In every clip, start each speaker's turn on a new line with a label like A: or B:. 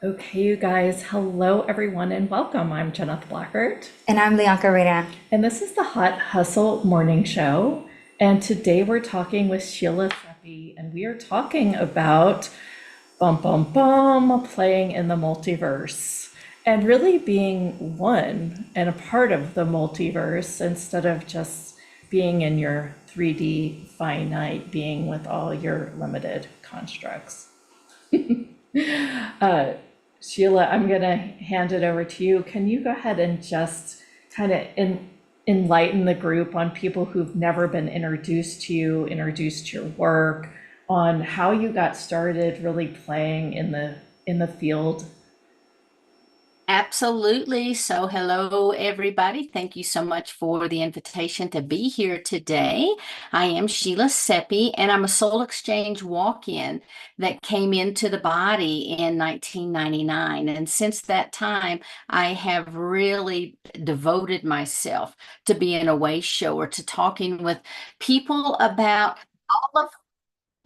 A: Okay, you guys, hello everyone and welcome. I'm Jeneth Blackert,
B: And I'm Leonka Rita.
A: and this is the Hot Hustle Morning Show. And today we're talking with Sheila Seppi, and we are talking about bum bum bum playing in the multiverse and really being one and a part of the multiverse instead of just being in your 3D finite being with all your limited constructs. Sheila, I'm going to hand it over to you. Can you go ahead and just kind of enlighten the group on people who've never been introduced to you, introduced to your work, on how you got started really playing in the field?
C: Absolutely. So, hello, everybody. Thank you so much for the invitation to be here today. I am Sheila Seppi, and I'm a soul exchange walk-in that came into the body in 1999. And since that time, I have really devoted myself to being a way shower, to talking with people about all of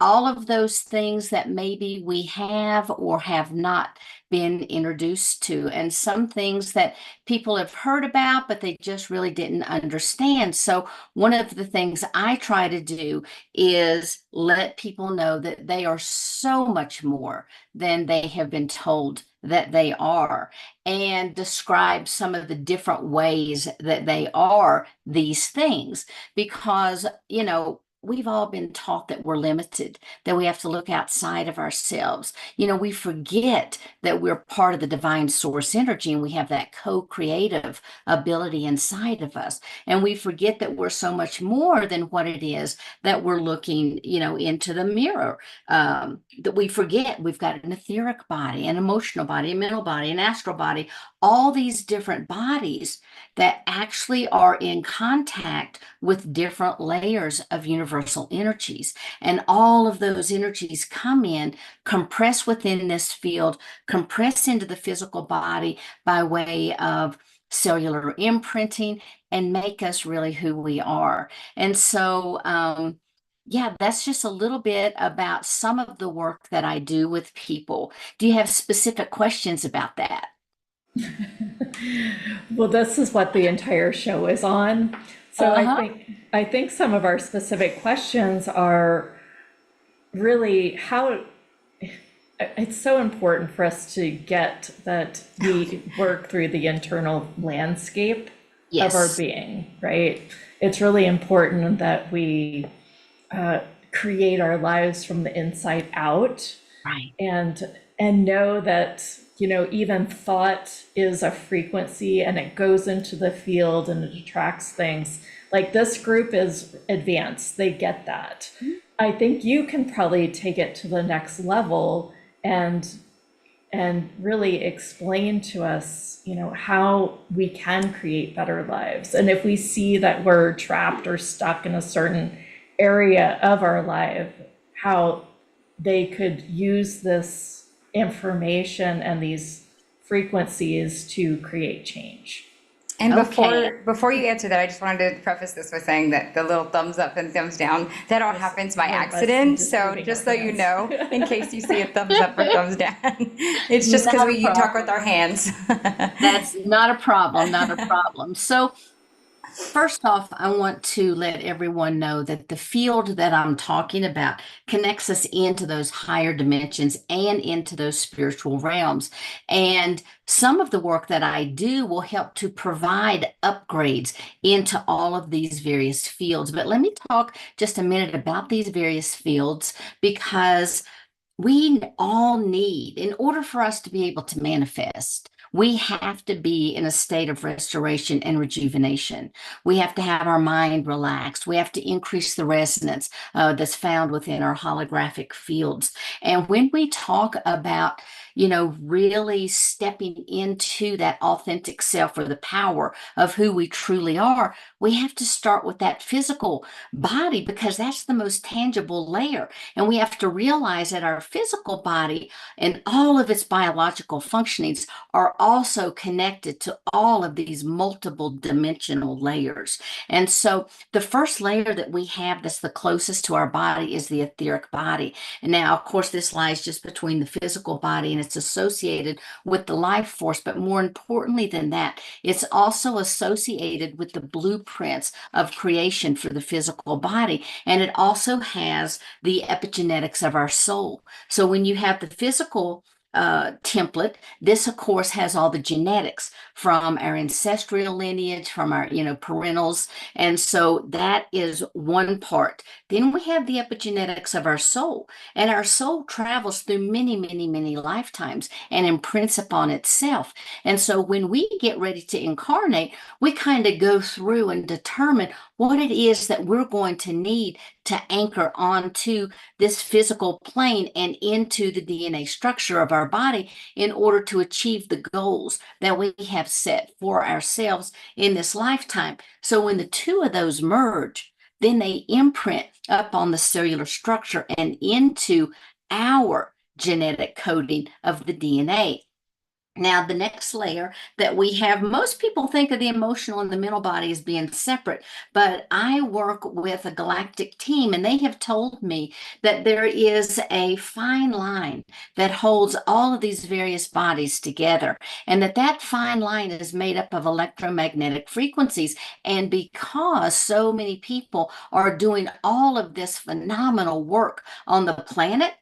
C: all of those things that maybe we have or have not been introduced to, and some things that people have heard about, but they just really didn't understand. So, one of the things I try to do is let people know that they are so much more than they have been told that they are, and describe some of the different ways that they are these things. Because, we've all been taught that we're limited, that we have to look outside of ourselves. We forget that we're part of the divine source energy and we have that co-creative ability inside of us. And we forget that we're so much more than what it is that we're looking, into the mirror. That we forget we've got an etheric body, an emotional body, a mental body, an astral body, all these different bodies that actually are in contact with different layers of universal energies. And all of those energies come in, compress within this field, compress into the physical body by way of cellular imprinting, and make us really who we are. And so, yeah, that's just a little bit about some of the work that I do with people. Do you have specific questions about that?
A: Well, this is what the entire show is on. So
C: Uh-huh.
A: I think some of our specific questions are really how it's so important for us to get that we work through the internal landscape of our
C: Yes.
A: being, right? It's really important that we create our lives from the inside out
C: Right.
A: and know that even thought is a frequency and it goes into the field and it attracts things. Like this group is advanced, they get that. I think you can probably take it to the next level and really explain to us, how we can create better lives. And if we see that we're trapped or stuck in a certain area of our life, how they could use this information and these frequencies to create change.
B: And
C: Okay.
B: before you answer that, I just wanted to preface this with saying that the little thumbs up and thumbs down, that all
A: Yes,
B: happens by
A: one of us
B: accident.
A: just
B: So
A: moving our
B: just so you
A: hands.
B: know, in case you see a thumbs up or thumbs down, it's just because
C: Not a
B: we talk
C: problem.
B: with our hands.
C: That's not a problem, not a problem. So, first off, I want to let everyone know that the field that I'm talking about connects us into those higher dimensions and into those spiritual realms. And some of the work that I do will help to provide upgrades into all of these various fields. But let me talk just a minute about these various fields, because we all need, in order for us to be able to manifest, we have to be in a state of restoration and rejuvenation. We have to have our mind relaxed. We have to increase the resonance that's found within our holographic fields. And when we talk about, really stepping into that authentic self or the power of who we truly are, we have to start with that physical body because that's the most tangible layer. And we have to realize that our physical body and all of its biological functionings are also connected to all of these multiple dimensional layers. And so the first layer that we have that's the closest to our body is the etheric body. And now, of course, this lies just between the physical body and it's associated with the life force, but more importantly than that, it's also associated with the blueprints of creation for the physical body. And it also has the epigenetics of our soul. So when you have the physical template, this of course has all the genetics from our ancestral lineage, from our parentals, and so that is one part. Then we have the epigenetics of our soul, and our soul travels through many lifetimes and imprints upon itself. And so when we get ready to incarnate, we kind of go through and determine what it is that we're going to need to anchor onto this physical plane and into the DNA structure of our body in order to achieve the goals that we have set for ourselves in this lifetime. So when the two of those merge, then they imprint up on the cellular structure and into our genetic coding of the DNA. Now, the next layer that we have, most people think of the emotional and the mental body as being separate, but I work with a galactic team, and they have told me that there is a fine line that holds all of these various bodies together, and that fine line is made up of electromagnetic frequencies. And because so many people are doing all of this phenomenal work on the planet,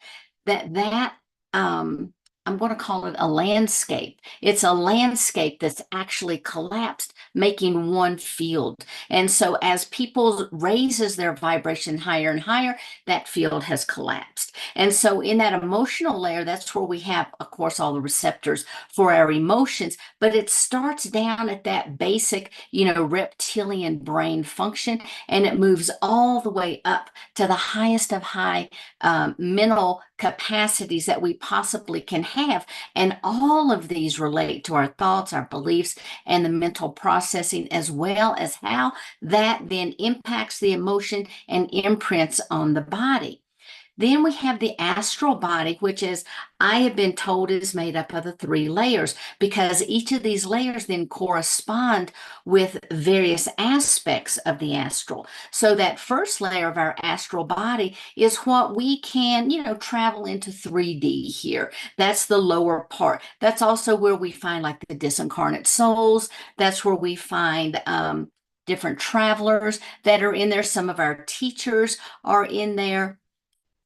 C: I'm going to call it a landscape. It's a landscape that's actually collapsed, making one field. And so as people raises their vibration higher and higher, that field has collapsed. And so in that emotional layer, that's where we have, of course, all the receptors for our emotions, but it starts down at that basic, reptilian brain function, and it moves all the way up to the highest of high mental capacities that we possibly can have. And all of these relate to our thoughts, our beliefs, and the mental processing, as well as how that then impacts the emotion and imprints on the body. Then we have the astral body, which I have been told is made up of the 3 layers, because each of these layers then correspond with various aspects of the astral. So that first layer of our astral body is what we can, travel into 3D here. That's the lower part. That's also where we find like the disincarnate souls. That's where we find different travelers that are in there. Some of our teachers are in there.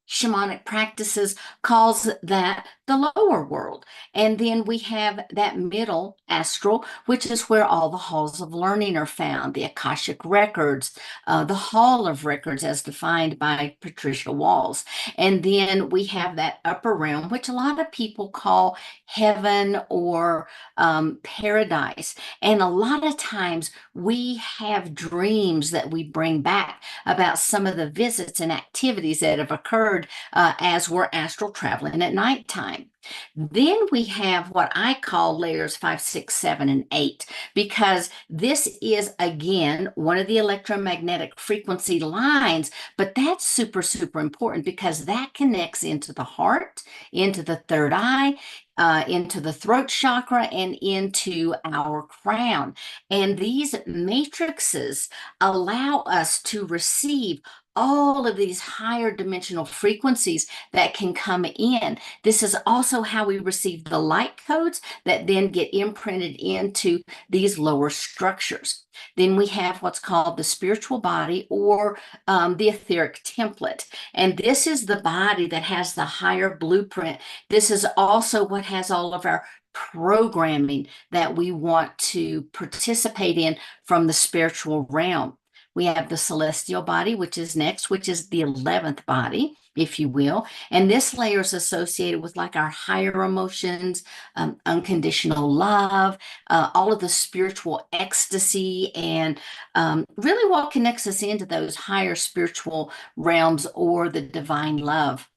C: Shamanic practices calls that the lower world. And then we have that middle astral, which is where all the halls of learning are found, the Akashic records, the Hall of Records as defined by Patricia Walls. And then we have that upper realm, which a lot of people call heaven or paradise. And a lot of times we have dreams that we bring back about some of the visits and activities that have occurred as we're astral traveling at nighttime. Then we have what I call layers 5, 6, 7, and 8, because this is, again, one of the electromagnetic frequency lines, but that's super important because that connects into the heart, into the third eye, into the throat chakra, and into our crown. And these matrices allow us to receive all of these higher dimensional frequencies that can come in. This is also how we receive the light codes that then get imprinted into these lower structures. Then we have what's called the spiritual body, or the etheric template. And this is the body that has the higher blueprint. This is also what has all of our programming that we want to participate in from the spiritual realm. We have the celestial body, which is next, which is the 11th body, if you will. And this layer is associated with like our higher emotions, unconditional love, all of the spiritual ecstasy, and really what connects us into those higher spiritual realms or the divine love.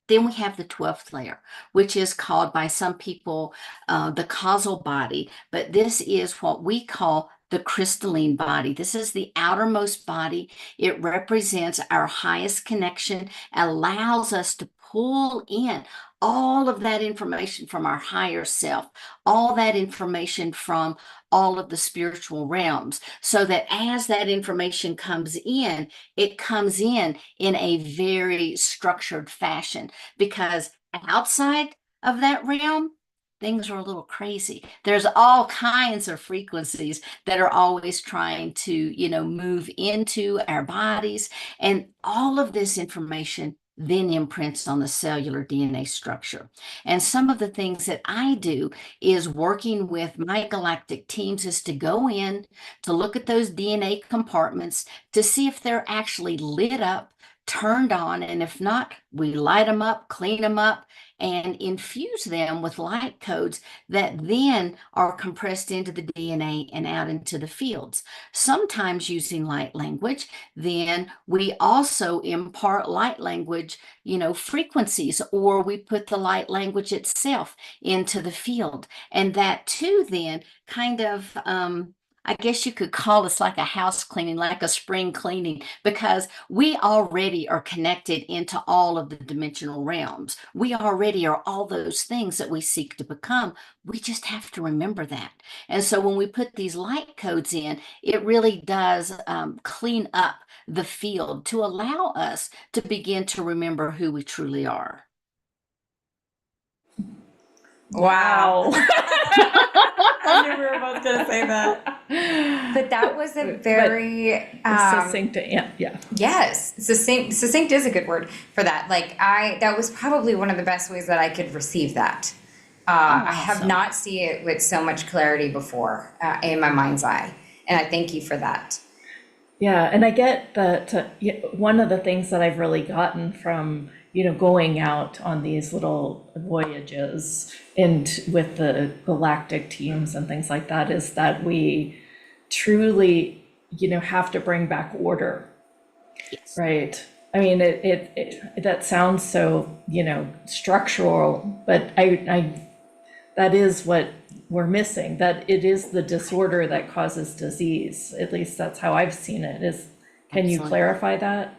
C: Then we have the 12th layer, which is called by some people the causal body, but this is what we call the crystalline body. This is the outermost body. It represents our highest connection, allows us to pull in all of that information from our higher self, all that information from all of the spiritual realms, so that as that information comes in, it comes in a very structured fashion, because outside of that realm, things are a little crazy. There's all kinds of frequencies that are always trying to, move into our bodies. And all of this information then imprints on the cellular DNA structure. And some of the things that I do is working with my galactic teams is to go in to look at those DNA compartments to see if they're actually lit up, turned on, and if not, we light them up, clean them up, and infuse them with light codes that then are compressed into the DNA and out into the fields. Sometimes using light language, then we also impart light language, frequencies, or we put the light language itself into the field. And that too then kind of I guess you could call this like a house cleaning, like a spring cleaning, because we already are connected into all of the dimensional realms. We already are all those things that we seek to become. We just have to remember that. And so when we put these light codes in, it really does clean up the field to allow us to begin to remember who we truly are.
B: Wow.
A: I
B: knew we were both going to say that. But that was a very
A: succinct, yeah.
B: Yes, succinct is a good word for that. Like that was probably one of the best ways that I could receive that. I have not seen it with so much clarity before in my mind's eye, and I thank you for that.
A: Yeah, and I get that one of the things that I've really gotten from going out on these little voyages and with the galactic teams and things like that is that we truly, have to bring back order,
C: Yes.
A: right? I mean, it that sounds so, structural, but I that is what we're missing, that it is the disorder that causes disease. At least that's how I've seen it. Can you
C: Absolutely.
A: clarify that?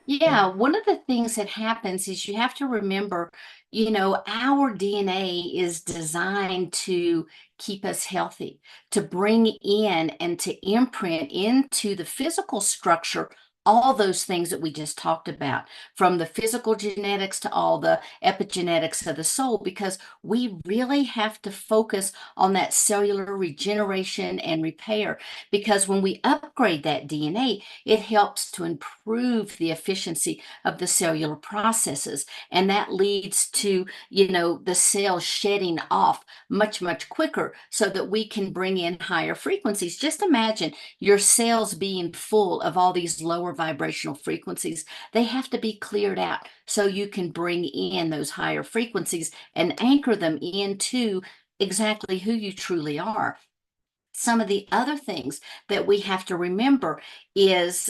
C: Yeah, one of the things that happens is you have to remember, our DNA is designed to keep us healthy, to bring in and to imprint into the physical structure all those things that we just talked about, from the physical genetics to all the epigenetics of the soul, because we really have to focus on that cellular regeneration and repair. Because when we upgrade that DNA, it helps to improve the efficiency of the cellular processes. And that leads to, the cells shedding off much, much quicker so that we can bring in higher frequencies. Just imagine your cells being full of all these lower vibrational frequencies. They have to be cleared out so you can bring in those higher frequencies and anchor them into exactly who you truly are. Some of the other things that we have to remember is,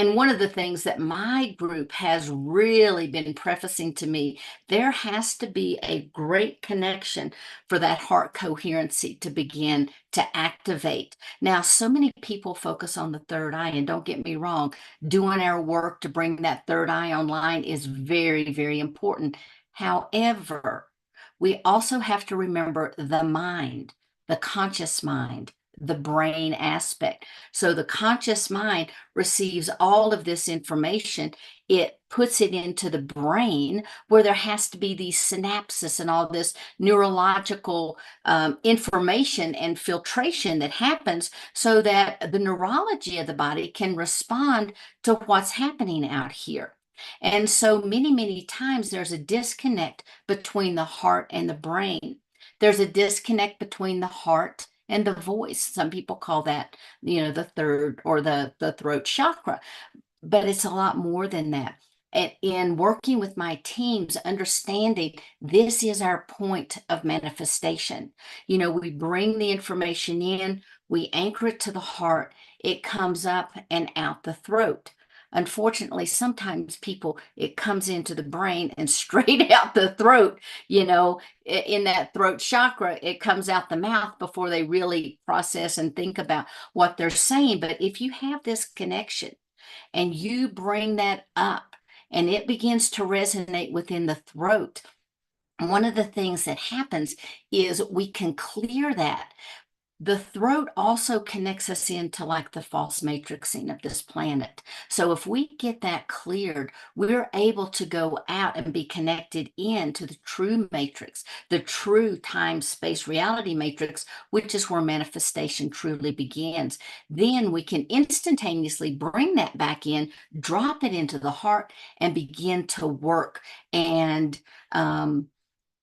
C: and one of the things that my group has really been prefacing to me, there has to be a great connection for that heart coherency to begin to activate. Now, so many people focus on the third eye, and don't get me wrong, doing our work to bring that third eye online is very, very important. However, we also have to remember the mind, the conscious mind, the brain aspect. So the conscious mind receives all of this information. It puts it into the brain where there has to be these synapses and all this neurological information and filtration that happens so that the neurology of the body can respond to what's happening out here. And so many, many times there's a disconnect between the heart and the brain. There's a disconnect between the heart and the voice. Some people call that, the third or the throat chakra, but it's a lot more than that. And in working with my teams, understanding this is our point of manifestation. We bring the information in, we anchor it to the heart, it comes up and out the throat. Unfortunately, sometimes it comes into the brain and straight out the throat, in that throat chakra, it comes out the mouth before they really process and think about what they're saying. But if you have this connection and you bring that up and it begins to resonate within the throat, one of the things that happens is we can clear that The throat also connects us into like the false matrixing of this planet. So if we get that cleared, we're able to go out and be connected into the true matrix, the true time, space, reality matrix, which is where manifestation truly begins. Then we can instantaneously bring that back in, drop it into the heart, and begin to work and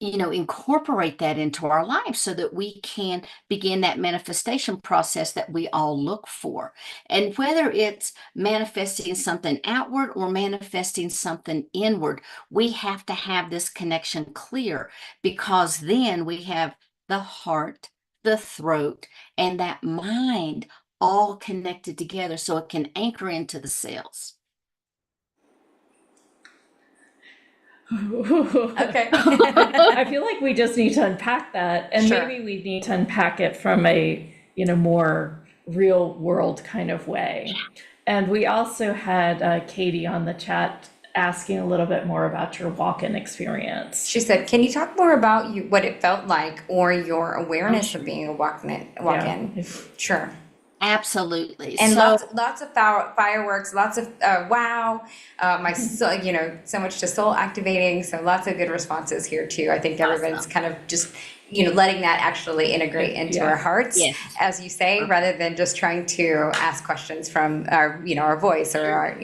C: incorporate that into our lives so that we can begin that manifestation process that we all look for. And whether it's manifesting something outward or manifesting something inward, we have to have this connection clear, because then we have the heart, the throat, and that mind all connected together so it can anchor into the cells.
B: Okay.
A: I feel like we just need to unpack that, and
B: Sure.
A: maybe we need to unpack it from a, more real world kind of way. And we also had Katie on the chat asking a little bit more about your walk-in experience.
B: She said, "Can you talk more about what it felt like, or your awareness of being a walk-in?"
A: Yeah.
B: Sure.
C: Absolutely.
B: And
C: So
B: lots of fireworks, lots of wow, my soul, so much to soul activating. So lots of good responses here too. I think everybody's
C: awesome.
B: kind of just letting that actually integrate into
A: Yeah.
B: our hearts,
C: Yes.
B: as you say, rather than just trying to ask questions from our our voice or our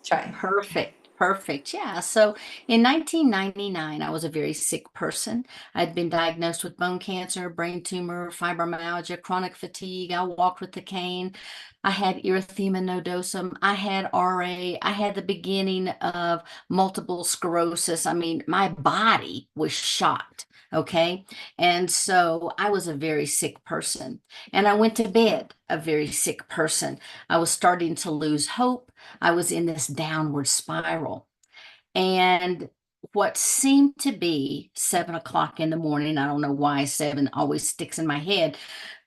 B: try.
C: Perfect. Perfect. Yeah. So in 1999, I was a very sick person. I'd been diagnosed with bone cancer, brain tumor, fibromyalgia, chronic fatigue. I walked with a cane. I had erythema nodosum. I had RA. I had the beginning of multiple sclerosis. I mean, my body was shot. Okay. And so I was a very sick person. And I went to bed a very sick person. I was starting to lose hope. I was in this downward spiral. And what seemed to be 7 o'clock in the morning, I don't know why seven always sticks in my head,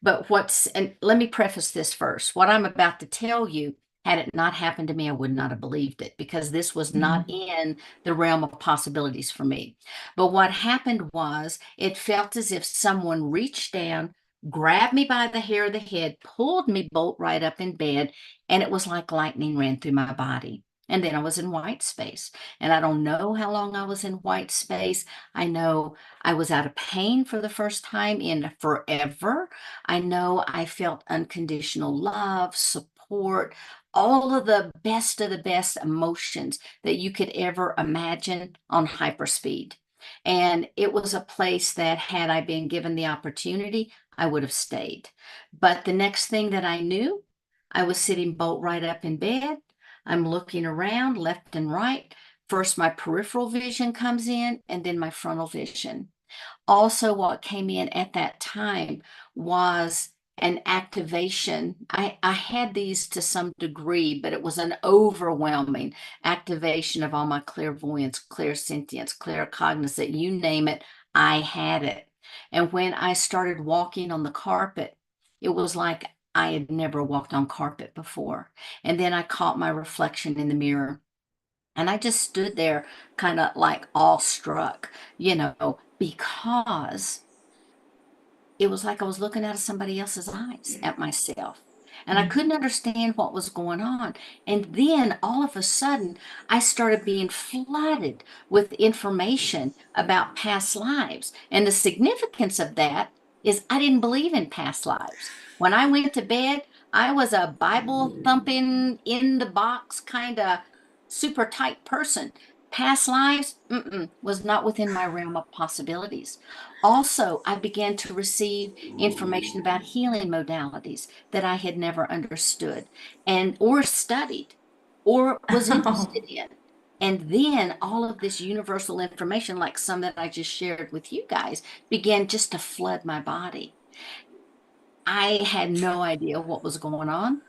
C: but and let me preface this first. What I'm about to tell you, had it not happened to me, I would not have believed it, because this was not in the realm of possibilities for me. But what happened was, it felt as if someone reached down, grabbed me by the hair of the head, pulled me bolt right up in bed, and it was like lightning ran through my body. And then I was in white space. And I don't know how long I was in white space. I know I was out of pain for the first time in forever. I know I felt unconditional love, support, all of the best emotions that you could ever imagine on hyperspeed. And it was a place that, had I been given the opportunity, I would have stayed. But the next thing that I knew, I was sitting bolt right up in bed. I'm looking around left and right. First, my peripheral vision comes in, and then my frontal vision. Also, what came in at that time was an activation. I had these to some degree, but it was an overwhelming activation of all my clairvoyance, clairsentience, claircognizance, you name it, I had it. And when I started walking on the carpet, it was like I had never walked on carpet before. And then I caught my reflection in the mirror. And I just stood there kind of like awestruck, because it was like I was looking out of somebody else's eyes at myself. And I couldn't understand what was going on. And then all of a sudden, I started being flooded with information about past lives. And the significance of that is, I didn't believe in past lives. When I went to bed, I was a Bible thumping, in the box kind of super tight person. Past lives, was not within my realm of possibilities. Also, I began to receive information about healing modalities that I had never understood and or studied or was interested in. And then all of this universal information, like some that I just shared with you guys, began just to flood my body. I had no idea what was going on,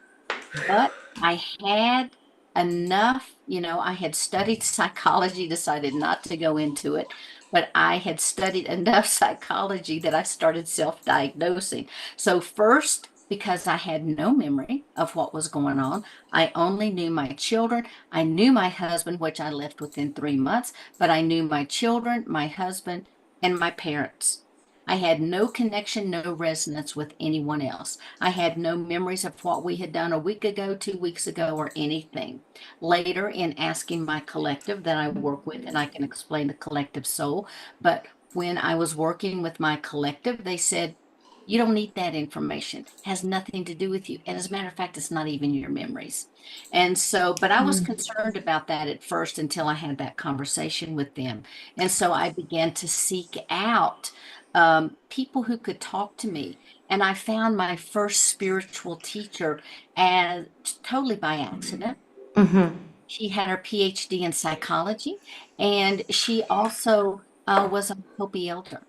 C: but I had enough, I had studied psychology, decided not to go into it, but I had studied enough psychology that I started self-diagnosing. So first, because I had no memory of what was going on, I only knew my children. I knew my husband, which I left within 3 months, but I knew my children, my husband, and my parents. I had no connection, no resonance with anyone else. I had no memories of what we had done a week ago, 2 weeks ago, or anything. Later, in asking my collective that I work with, and I can explain the collective soul, but when I was working with my collective, they said, you don't need that information. It has nothing to do with you. And as a matter of fact, it's not even your memories. And so, but I was concerned about that at first until I had that conversation with them. And so I began to seek out people who could talk to me. And I found my first spiritual teacher as totally by accident.
B: Mm-hmm.
C: She had her PhD in psychology, and she also was a Hopi elder.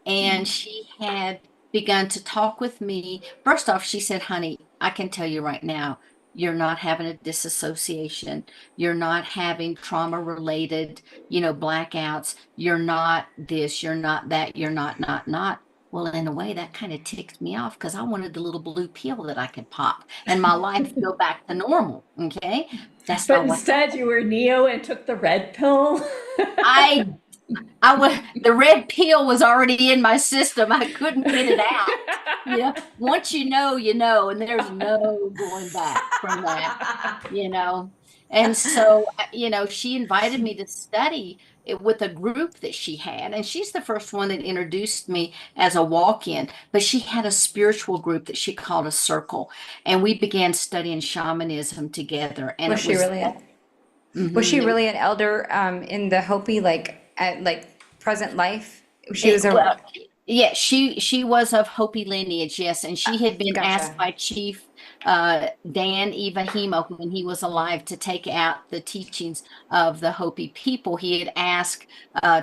C: And she had begun to talk with me. First off, she said, honey, I can tell you right now, you're not having a disassociation. You're not having trauma related, blackouts. You're not this, you're not that, you're not. Well, in a way, that kind of ticked me off because I wanted the little blue pill that I could pop and my life go back to normal. Okay. That's
A: But
C: not what
A: instead, you were Neo and took the red pill.
C: I I was the red pill was already in my system. I couldn't get it out. Once you know, and there's no going back from that, you know. And so, she invited me to study it with a group that she had. And she's the first one that introduced me as a walk-in, but she had a spiritual group that she called a circle. And we began studying shamanism together. And
B: Was
C: it
B: she
C: was,
B: really was she
C: mhm, it was
B: really an elder in the Hopi like at like present life? She
C: It,
B: was a
C: well, yeah, she was of Hopi lineage, yes, and she had been asked
B: gotcha.
C: by Chief Dan Iwahimo when he was alive to take out the teachings of the Hopi people. He had asked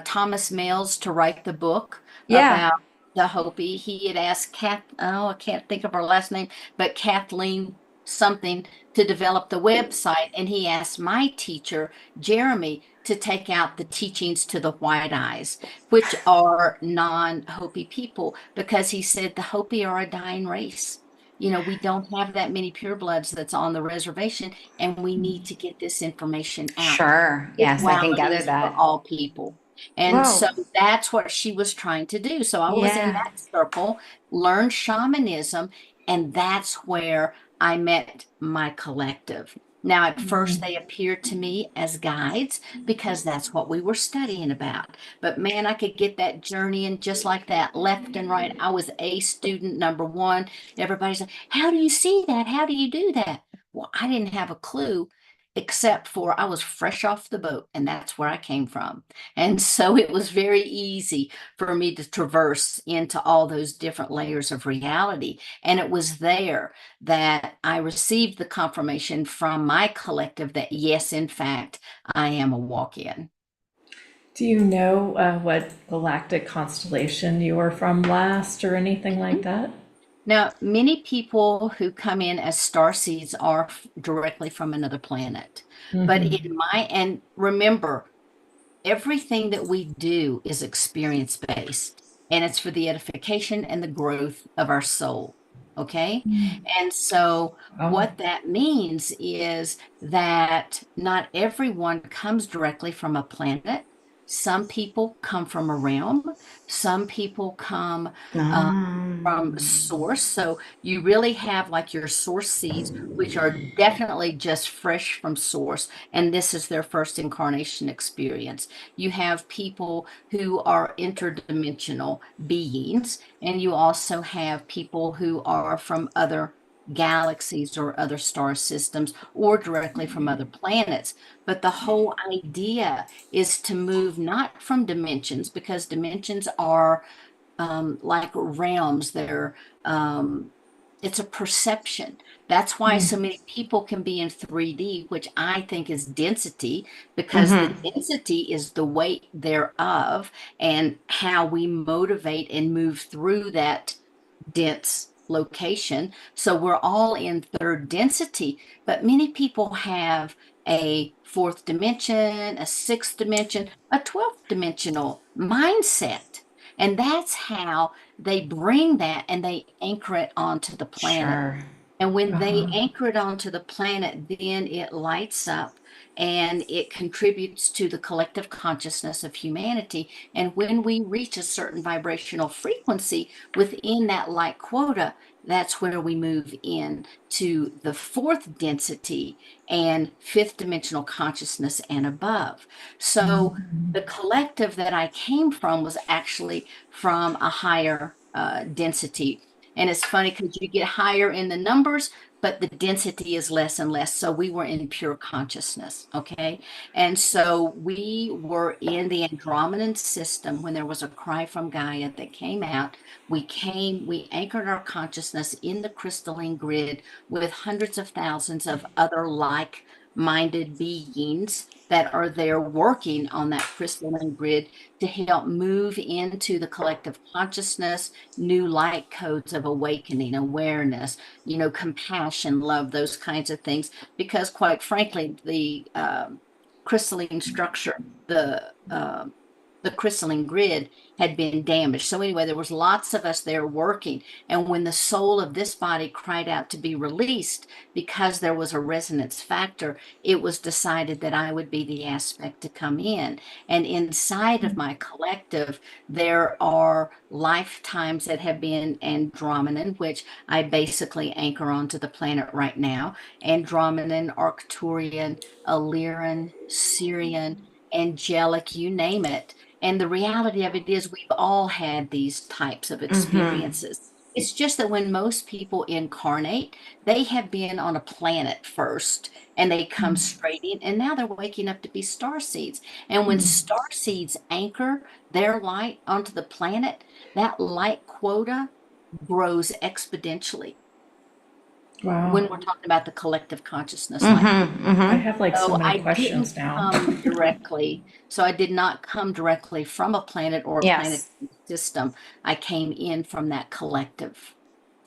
C: Thomas Mills to write the book
B: Yeah.
C: about the Hopi. He had asked I can't think of her last name, but Kathleen something to develop the website, and he asked my teacher Jeremy to take out the teachings to the White Eyes, which are non-Hopi people, because he said the Hopi are a dying race. We don't have that many purebloods that's on the reservation, and we need to get this information out.
B: Sure. Yes, I can gather
C: Equality for
B: that.
C: all people. And so
B: Whoa.
C: that's what she was trying to do. So I was in
B: Yeah.
C: that circle, learned shamanism, and that's where I met my collective. Now, at first, they appeared to me as guides because that's what we were studying about. But man, I could get that journeying just like that, left and right. I was a student number one. Everybody's like, how do you see that? How do you do that? Well, I didn't have a clue, except for I was fresh off the boat, and that's where I came from. And so it was very easy for me to traverse into all those different layers of reality. And it was there that I received the confirmation from my collective that, yes, in fact, I am a walk in.
A: Do you know what galactic constellation you were from last or anything like that?
C: Now, many people who come in as star seeds are directly from another planet. But and remember, everything that we do is experience based, and it's for the edification and the growth of our soul. Okay. And so,
A: Oh,
C: what that means is that not everyone comes directly from a planet. Some people come from a realm, some people come from source. So you really have like your source seeds, which are definitely just fresh from source. And this is their first incarnation experience. You have people who are interdimensional beings, and you also have people who are from other galaxies or other star systems or directly from other planets. But the whole idea is to move not from dimensions, because dimensions are like realms. It's a perception. That's why so many people can be in 3D, which I think is density, because the
B: Mm-hmm.
C: density is the weight thereof and how we motivate and move through that dense location. So we're all in third density, but many people have a fourth dimension, a sixth dimension, a 12th dimensional mindset. And that's how they bring that and they anchor it onto the planet.
B: Sure.
C: And when they anchor it onto the planet, then it lights up and it contributes to the collective consciousness of humanity. And when we reach a certain vibrational frequency within that light quota, that's where we move in to the fourth density and fifth dimensional consciousness and above. So the collective that I came from was actually from a higher density. And it's funny because you get higher in the numbers, but the density is less and less. So we were in pure consciousness, okay? And so we were in the Andromedan system when there was a cry from Gaia that came out. We anchored our consciousness in the crystalline grid with hundreds of thousands of other like-minded beings that are there working on that crystalline grid to help move into the collective consciousness, new light codes of awakening, awareness, compassion, love, those kinds of things. Because quite frankly, the crystalline structure, the crystalline grid had been damaged. So anyway, there was lots of us there working. And when the soul of this body cried out to be released, because there was a resonance factor, it was decided that I would be the aspect to come in. And inside of my collective, there are lifetimes that have been Andromedan, which I basically anchor onto the planet right now. Andromedan, Arcturian, Illyrian, Syrian, angelic, you name it. And the reality of it is we've all had these types of experiences. It's just that when most people incarnate, they have been on a planet first and they come straight in, and now they're waking up to be star seeds. And when star seeds anchor their light onto the planet, that light quota grows exponentially.
A: Wow.
C: When we're talking about the collective consciousness.
A: I have like so many
C: I
A: questions
C: didn't
A: now.
C: come directly. So I did not come directly from a planet or a
B: Yes.
C: planet system. I came in from that collective.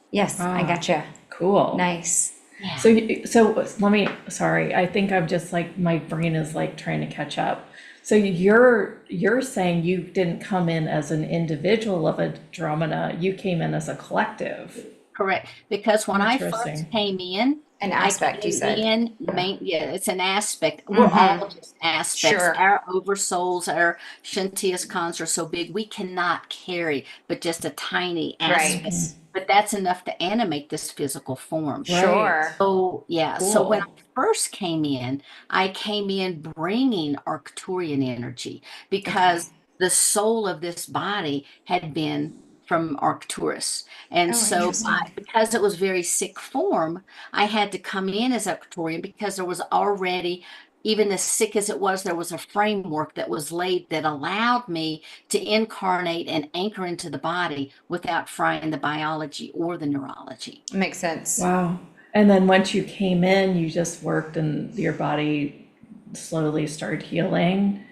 B: Yes, I gotcha.
A: Cool.
B: Nice.
C: Yeah.
A: So let me, sorry, I think I'm just like, my brain is like trying to catch up. So you're saying you didn't come in as an individual of Andromeda, you came in as a collective.
C: Correct. Because when I first
A: Interesting.
C: came in,
B: An
C: I
B: aspect, you
C: came
B: said.
C: in, it's an aspect. We're all just aspects.
B: Sure.
C: Our oversouls, our Shantias cons are so big, we cannot carry but just a tiny aspect.
B: Right.
C: But that's enough to animate this physical form.
B: Sure.
C: So, yeah. So when I
A: Cool.
C: first came in, I came in bringing Arcturian energy because the soul of this body had been from Arcturus. And
B: Oh,
C: so
B: interesting.
C: because it was very sick form, I had to come in as Arcturian because there was already, even as sick as it was, there was a framework that was laid that allowed me to incarnate and anchor into the body without frying the biology or the neurology.
B: Makes sense.
A: Wow. And then once you came in, you just worked and your body slowly started healing.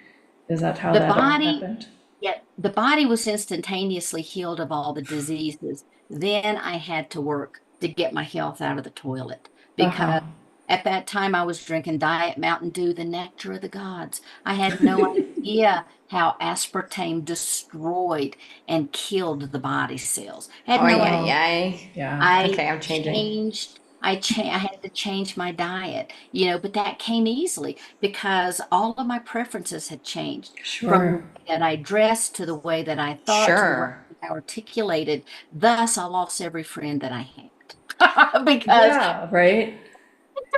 A: Is that how
C: The
A: that all
C: body,
A: happened?
C: yeah, the body was instantaneously healed of all the diseases. Then I had to work to get my health out of the toilet because
A: Uh-huh.
C: at that time I was drinking Diet Mountain Dew, the nectar of the gods. I had no idea how aspartame destroyed and killed the body cells. Had
B: Oh,
C: no
B: yeah,
C: idea.
B: yeah.
A: Yeah.
B: Okay, I'm changing.
C: I had to change my diet, but that came easily because all of my preferences had changed from the
A: Sure.
C: way that I dressed to the way that I thought to the way
B: Sure.
C: that I articulated. Thus, I lost every friend that I had because
A: Yeah, right?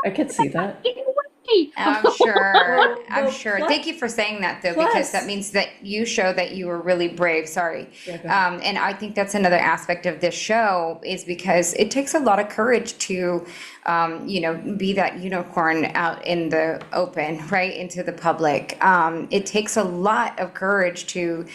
A: I could see that.
C: get away.
B: I'm sure. I'm
A: Well,
B: sure.
A: plus,
B: Thank you for saying that, though, because that
A: plus,
B: means that you show that you were really brave. Sorry.
A: yeah, go ahead.
B: And I think that's another aspect of this show is because it takes a lot of courage to, be that unicorn out in the open, right, into the public. It takes a lot of courage to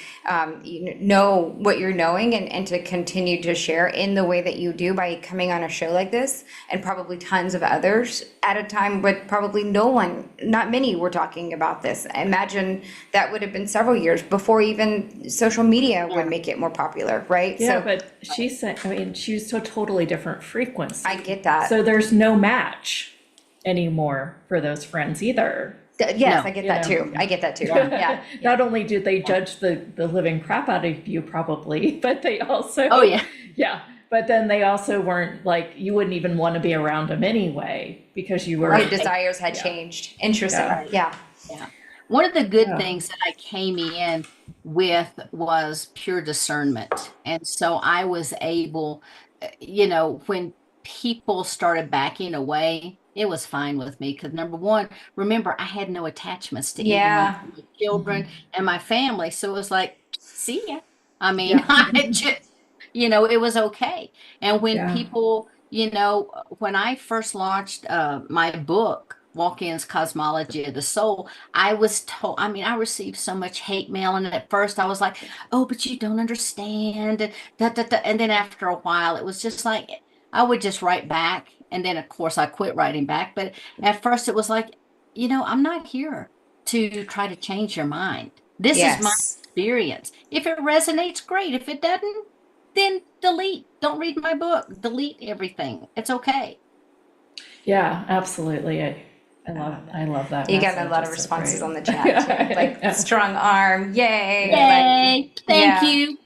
B: know what you're knowing and to continue to share in the way that you do by coming on a show like this and probably tons of others at a time with probably not many were talking about this. I imagine that would have been several years before even social media would make it more popular, right?
A: Yeah,
B: So
A: but she's saying, I mean, she's a totally different frequency.
B: I get that.
A: So there's no match anymore for those friends either.
B: Yes,
C: No.
B: I get that
A: You know.
B: too. I get that too. Yeah.
A: Not only do they judge the living crap out of you probably, but they also,
C: Oh, yeah.
A: yeah, but then they also weren't like, you wouldn't even want to be around them anyway because you were,
B: Your desires had
A: yeah,
B: changed. Interesting.
A: yeah,
B: Yeah.
C: Yeah. One of the good
A: yeah,
C: things that I came in with was pure discernment. And so I was able, when people started backing away, it was fine with me because number one, remember, I had no attachments to anyone,
B: Yeah.
C: my children and my family. So it was like, see ya. I mean,
B: Yeah.
C: I just, it was okay. And when
A: yeah,
C: people, when I first launched my book, Walk-ins Cosmology of the Soul, I was told, I mean, I received so much hate mail. And at first I was like, oh, but you don't understand. And, and then after a while, it was just like, I would just write back. And then, of course, I quit writing back. But at first it was like, I'm not here to try to change your mind. This is my
B: Yes.
C: experience. If it resonates, great. If it doesn't, then delete. Don't read my book. Delete everything. It's okay.
A: yeah, absolutely. I love that
B: You got a
A: message.
B: lot of
A: It's so
B: responses
A: great.
B: on the chat too. Like strong arm, yay.
A: Yeah.
B: Like,
C: Yay. Thank
B: yeah.
C: you.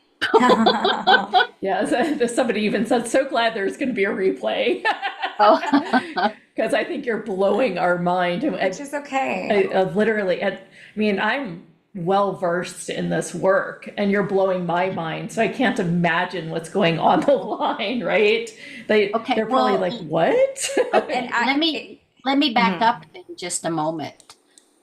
A: Yeah, somebody even said, so glad there's going to be a replay.
C: Oh,
A: Because I think you're blowing our mind.
B: Which is okay.
A: Literally, I mean, I'm well versed in this work, and you're blowing my mind. So I can't imagine what's going on the line, right?
C: okay.
A: They're probably
C: Well,
A: like, what?
B: And
C: okay. Let me back
B: mhm.
C: up in just a moment.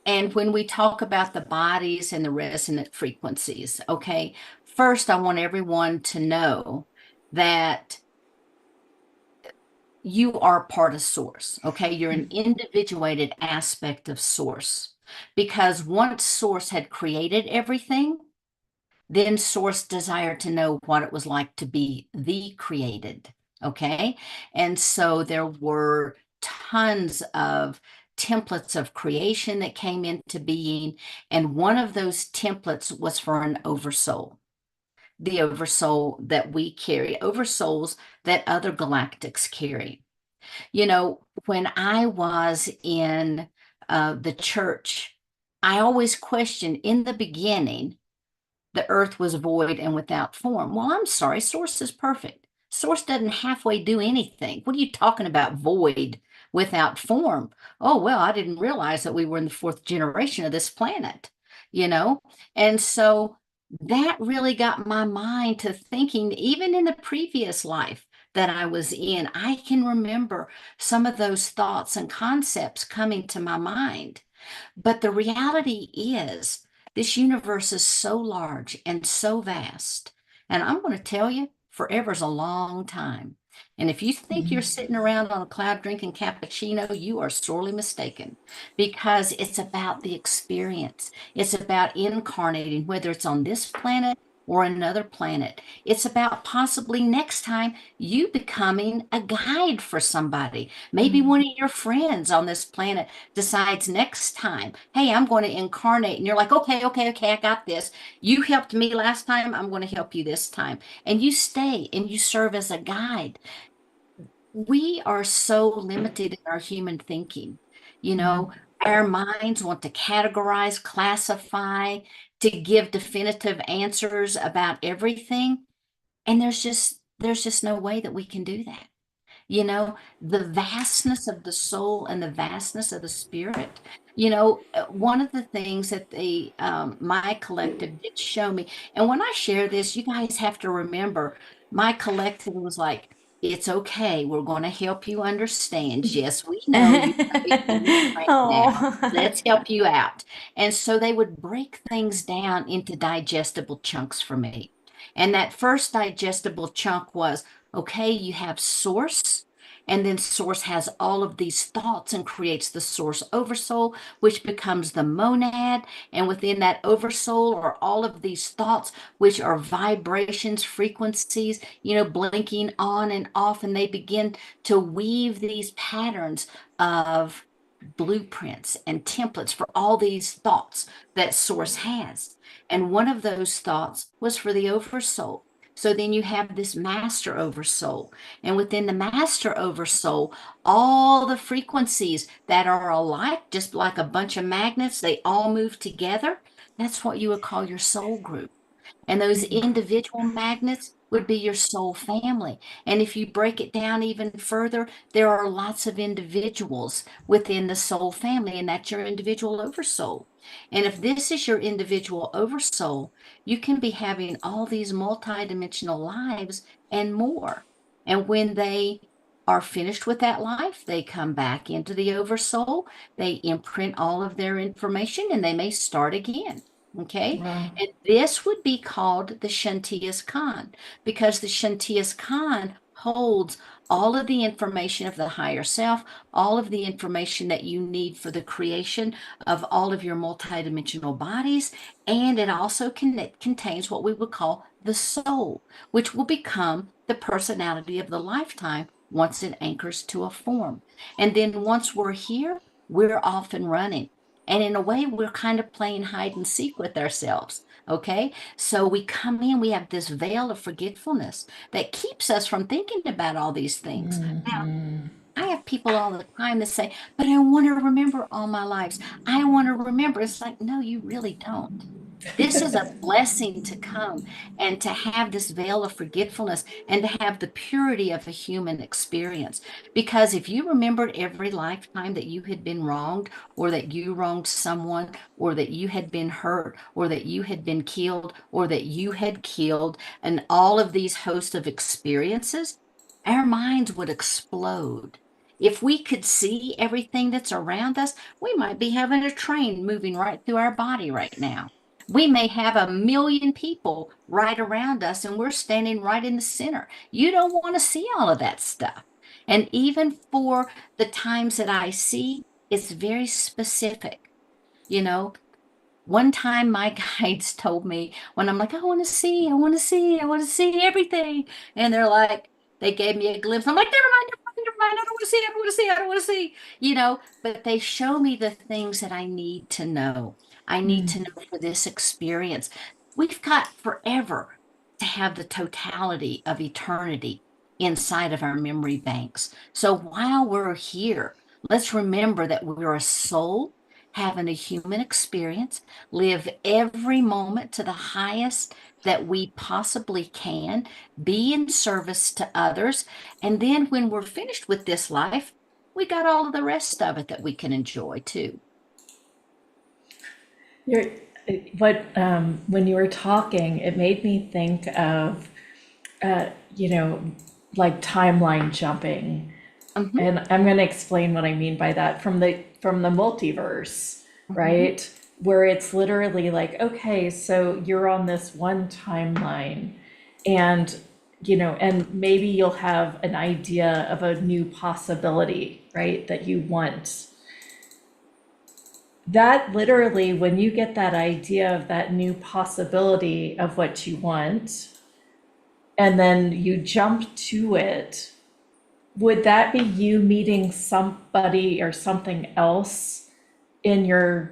C: And when we talk about the bodies and the resonant frequencies, okay, first I want everyone to know that you are part of source, okay? You're an individuated aspect of source because once source had created everything, then source desired to know what it was like to be the created, okay? And so there were tons of templates of creation that came into being, and one of those templates was for an oversoul, the oversoul that we carry, oversouls that other galactics carry. When I was in the church, I always questioned in the beginning, the earth was void and without form. Well, I'm sorry, source is perfect. Source doesn't halfway do anything. What are you talking about, void without form? Oh, well, I didn't realize that we were in the fourth generation of this planet, you know? And so that really got my mind to thinking, even in the previous life that I was in, I can remember some of those thoughts and concepts coming to my mind. But the reality is, this universe is so large and so vast. And I'm going to tell you, forever's a long time. And if you think you're sitting around on a cloud drinking cappuccino, you are sorely mistaken because it's about the experience. It's about incarnating, whether it's on this planet or another planet. It's about possibly next time you becoming a guide for somebody. Maybe one of your friends on this planet decides next time, hey, I'm going to incarnate. And you're like, okay, okay, okay, I got this. You helped me last time. I'm going to help you this time. And you stay and you serve as a guide. We are so limited in our human thinking. You know, our minds want to categorize, classify, to give definitive answers about everything. And there's just no way that we can do that. The vastness of the soul and the vastness of the spirit. One of the things that my collective did show me, and when I share this, you guys have to remember, my collective was like, it's okay. We're going to help you understand. Yes, we know you might be feeling right now.
B: Oh.
C: Let's help you out. And so they would break things down into digestible chunks for me. And that first digestible chunk was, okay, you have source, and then source has all of these thoughts and creates the source oversoul, which becomes the monad. And within that oversoul are all of these thoughts, which are vibrations, frequencies, blinking on and off. And they begin to weave these patterns of blueprints and templates for all these thoughts that source has. And one of those thoughts was for the oversoul. So then you have this master oversoul. And within the master oversoul, all the frequencies that are alike, just like a bunch of magnets, they all move together. That's what you would call your soul group. And those individual magnets would be your soul family. And if you break it down even further, there are lots of individuals within the soul family, and that's your individual oversoul. And if this is your individual oversoul, you can be having all these multidimensional lives and more. And when they are finished with that life, they come back into the oversoul, they imprint all of their information, and they may start again. Okay.
A: Wow.
C: And this would be called the Shantias Khan, because the Shantias Khan holds all of the information of the higher self, all of the information that you need for the creation of all of your multidimensional bodies. And it also contains what we would call the soul, which will become the personality of the lifetime once it anchors to a form. And then once we're here, we're off and running. And in a way, we're kind of playing hide and seek with ourselves. Okay. So we come in, we have this veil of forgetfulness that keeps us from thinking about all these things. Now,
A: Mhm.
C: I have people all the time that say, but I want to remember all my lives. I want to remember. It's like, no, you really don't. This is a blessing to come and to have this veil of forgetfulness and to have the purity of a human experience. Because if you remembered every lifetime that you had been wronged, or that you wronged someone, or that you had been hurt, or that you had been killed, or that you had killed, and all of these hosts of experiences, our minds would explode. If we could see everything that's around us, we might be having a train moving right through our body right now. We may have a million people right around us and we're standing right in the center. You don't want to see all of that stuff. And even for the times that I see, it's very specific. You know, one time my guides told me when I'm like, I want to see, I want to see, I want to see everything. And they're like, they gave me a glimpse. I'm like, never mind, never mind, never mind. I don't want to see, I don't want to see, I don't want to see, but they show me the things that I need to know. I need to know for this experience. We've got forever to have the totality of eternity inside of our memory banks. So while we're here, let's remember that we're a soul having a human experience, live every moment to the highest that we possibly can, be in service to others. And then when we're finished with this life, we got all of the rest of it that we can enjoy too.
A: You're, when you were talking, it made me think of, uh, you know, like timeline jumping.
C: Mhm,
A: And I'm going to explain what I mean by that from the multiverse,
C: mhm.
A: right? Where it's literally like, okay, so you're on this one timeline and and maybe you'll have an idea of a new possibility, right? That you want. That literally, when you get that idea of that new possibility of what you want, and then you jump to it, would that be you meeting somebody or something else in your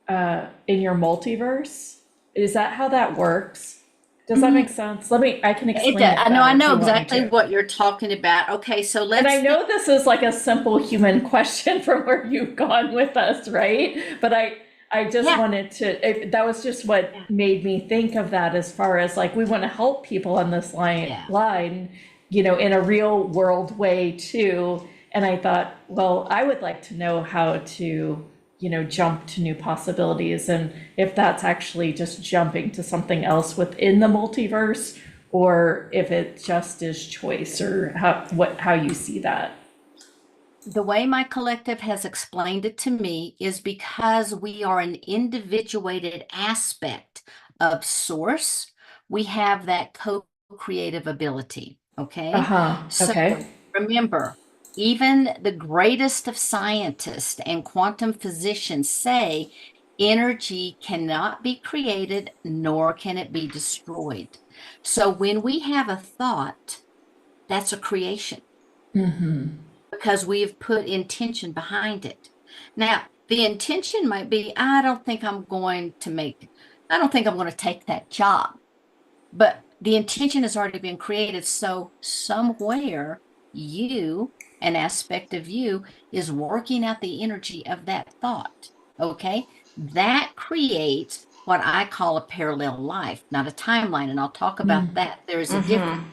A: multiverse? Is that how that works? Does that make
C: Mhm.
A: sense? I can
C: It,
A: explain
C: I
A: it
C: know, I
A: better if
C: know
A: you want me
C: exactly
A: to.
C: what you're talking about. Okay, so
A: And I
C: let's think.
A: know this is like a simple human question from where you've gone with us, right? But I just
C: Yeah,
A: wanted to, that was just what
C: yeah,
A: made me think of that, as far as like we want to help people on this
C: yeah.
A: line, in a real world way too. And I thought, well, I would like to know how to, jump to new possibilities, and if that's actually just jumping to something else within the multiverse, or if it just is choice, or how you see that.
C: The way my collective has explained it to me is because we are an individuated aspect of source, we have that co-creative ability. Okay.
A: Uh-huh.
C: So
A: Okay.
C: remember, even the greatest of scientists and quantum physicians say energy cannot be created, nor can it be destroyed. So when we have a thought, that's a creation because we've put intention behind it. Now, the intention might be, I don't think I'm going to take that job. But the intention has already been created. So somewhere an aspect of you, is working out the energy of that thought. Okay. That creates what I call a parallel life, not a timeline. And I'll talk about
A: Mm,
C: that. There's a difference.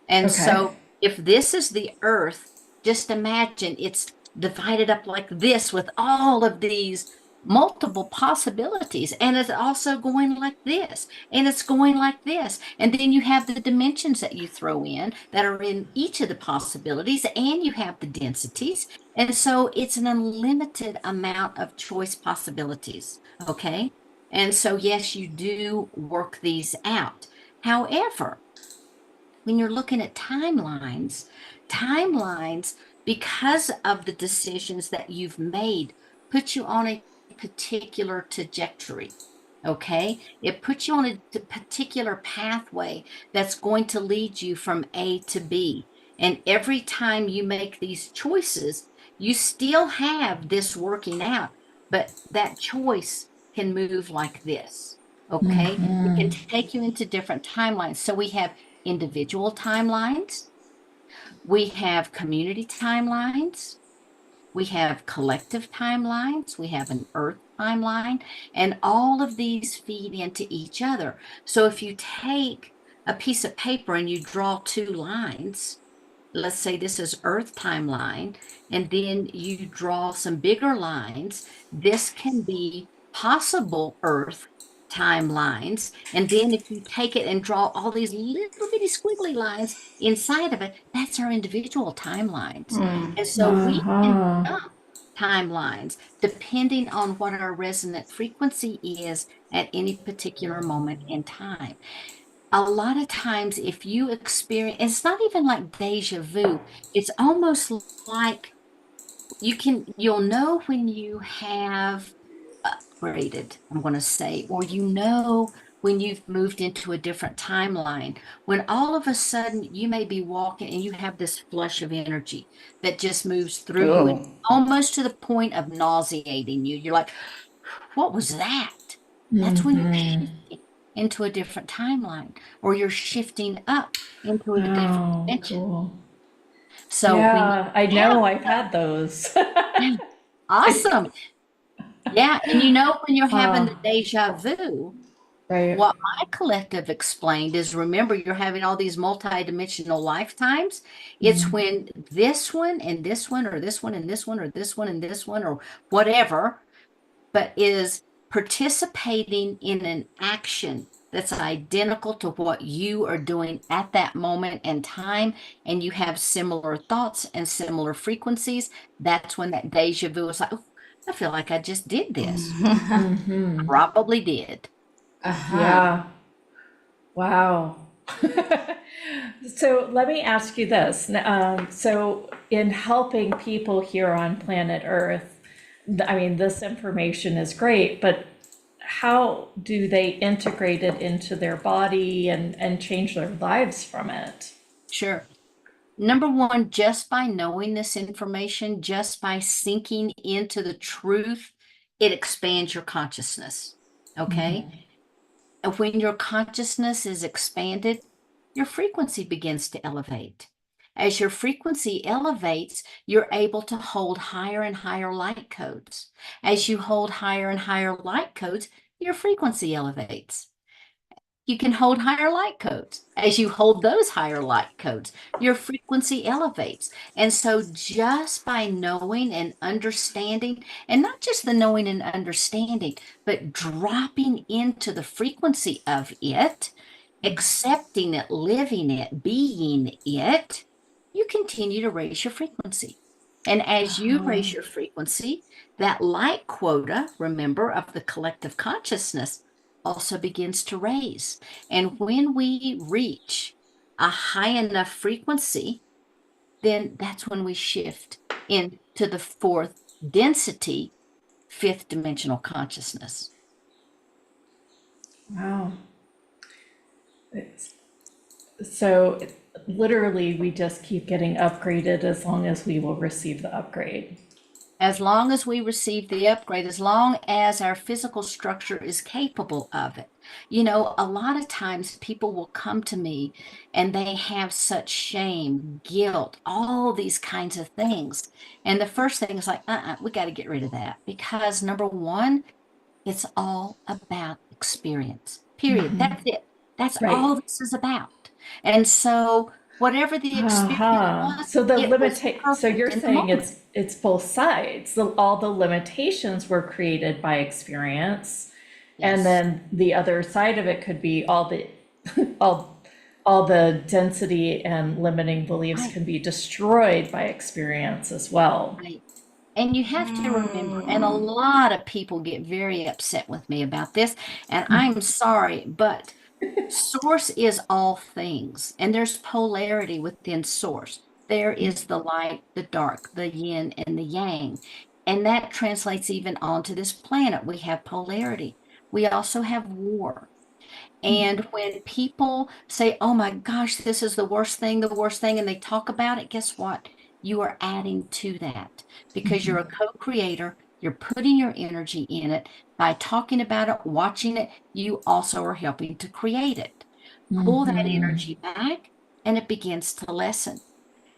C: And
A: okay.
C: so if this is the earth, just imagine it's divided up like this with all of these multiple possibilities. And it's also going like this, and it's going like this. And then you have the dimensions that you throw in that are in each of the possibilities, and you have the densities. And so it's an unlimited amount of choice possibilities. Okay. And so, yes, you do work these out. However, when you're looking at timelines, because of the decisions that you've made, put you on a particular trajectory. Okay. It puts you on a particular pathway that's going to lead you from A to B. And every time you make these choices, you still have this working out, but that choice can move like this. Okay. It can take you into different timelines. So we have individual timelines, we have community timelines, we have collective timelines, we have an earth timeline, and all of these feed into each other. So if you take a piece of paper and you draw two lines, let's say this is earth timeline, and then you draw some bigger lines, this can be possible earth timelines. And then if you take it and draw all these little bitty squiggly lines inside of it, that's our individual timelines. And so we can
A: Uh-huh.
C: jump timelines depending on what our resonant frequency is at any particular moment in time. A lot of times, if you experience, it's not even like deja vu, it's almost like you'll know when you have upgraded, I'm going to say, or when you've moved into a different timeline, when all of a sudden you may be walking and you have this flush of energy that just moves through you and
B: Ooh.
C: almost to the point of nauseating you. You're like, what was that? That's when you're
A: Mm-hmm.
C: shifting into a different timeline, or you're shifting up into a different
A: Oh,
C: dimension.
A: cool.
C: So when you
A: Yeah, I
C: have
A: know I've had those.
C: yeah, awesome. Yeah. And when you're having
A: Uh,
C: the deja vu,
A: right.
C: what my collective explained is, remember, you're having all these multidimensional lifetimes. It's when this one and this one, or this one and this one, or this one and this one, or whatever, but is participating in an action that's identical to what you are doing at that moment in time, and you have similar thoughts and similar frequencies. That's when that deja vu is like, oh, I feel like I just did this.
A: Mm-hmm.
C: Probably did.
B: Uh-huh.
A: Yeah. Wow. So let me ask you this. So in helping people here on planet Earth, I mean, this information is great, but how do they integrate it into their body and change their lives from it?
C: Sure. Number one, just by knowing this information, just by sinking into the truth, it expands your consciousness. Okay. And when your consciousness is expanded, your frequency begins to elevate. As your frequency elevates, you're able to hold higher and higher light codes. As you hold higher and higher light codes, your frequency elevates. You can hold higher light codes. As you hold those higher light codes, your frequency elevates. And so, just by knowing and understanding, and not just the knowing and understanding, but dropping into the frequency of it, accepting it, living it, being it, you continue to raise your frequency. And as you
A: Uh-huh.
C: raise your frequency, that light quota, remember, of the collective consciousness also begins to raise. And when we reach a high enough frequency, then that's when we shift into the fourth density, fifth dimensional consciousness.
A: Wow. So literally, we just keep getting upgraded as long as we will receive the upgrade.
C: As long as we receive the upgrade, as long as our physical structure is capable of it. A lot of times people will come to me and they have such shame, guilt, all these kinds of things. And the first thing is like, we got to get rid of that, because number one, it's all about the experience. Period. That's it. That's
A: Right.
C: all this is about. And so whatever the experience
A: Uh-huh.
C: was,
A: So the
C: it was
A: so you're
C: perfect in the
A: saying
C: moment.
A: it's both sides. All the limitations were created by experience, and
C: Yes.
A: then the other side of it could be all the all all the density and limiting beliefs
C: Right.
A: can be destroyed by experience as well.
C: Right. And you have to remember, and a
B: Mm.
C: lot of people get very upset with me about this, and I'm sorry, but source is all things, and there's polarity within source. There is the light, the dark, the yin and the yang. And that translates even onto this planet. We have polarity. We also have war. And when people say, oh my gosh, this is the worst thing, and they talk about it, guess what? You are adding to that because you're a co-creator. You're putting your energy in it. By talking about it, watching it, you also are helping to create it. Pull that
A: Mm-hmm.
C: energy back, and it begins to lessen.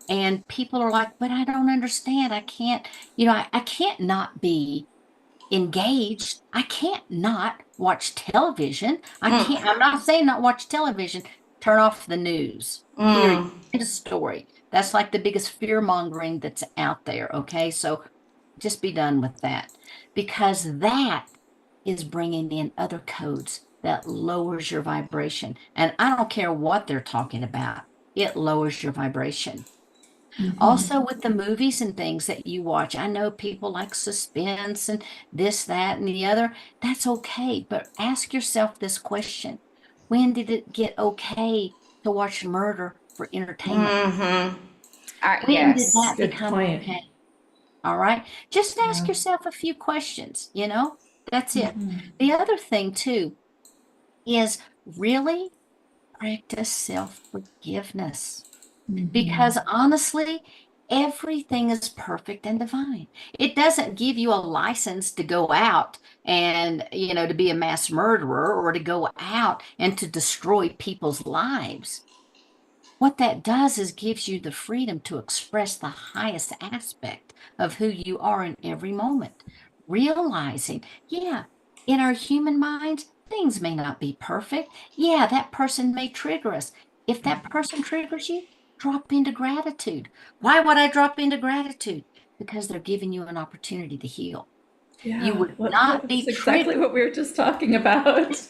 C: And people are like, but I don't understand. I can't, I can't not be engaged. I can't not watch television.
B: Mm.
C: I'm not saying not watch television. Turn off the news, period.
B: Mm.
C: End of story. That's like the biggest fear mongering that's out there. Okay. So just be done with that because that is bringing in other codes that lowers your vibration. And I don't care what they're talking about, it lowers your vibration. Also, with the movies and things that you watch, I know people like suspense and this, that, and the other. That's okay. But ask yourself this question. When did it get okay to watch murder for entertainment?
B: Mm-hmm.
C: When did
B: Yes.
C: that
A: Good
C: become
A: point.
C: okay? All right. Just ask
A: Yeah.
C: yourself a few questions. That's it.
A: Mhm.
C: The other thing, too, is really practice self-forgiveness.
A: Mhm.
C: Because honestly, everything is perfect and divine. It doesn't give you a license to go out and, to be a mass murderer or to go out and to destroy people's lives. What that does is gives you the freedom to express the highest aspect of who you are in every moment. Realizing, yeah, in our human minds, things may not be perfect. Yeah, that person may trigger us. If that person triggers you, drop into gratitude. Why would I drop into gratitude? Because they're giving you an opportunity to heal. You
A: Yeah,
C: would not
A: that's
C: be
A: exactly
C: triggered.
A: what we were just talking about.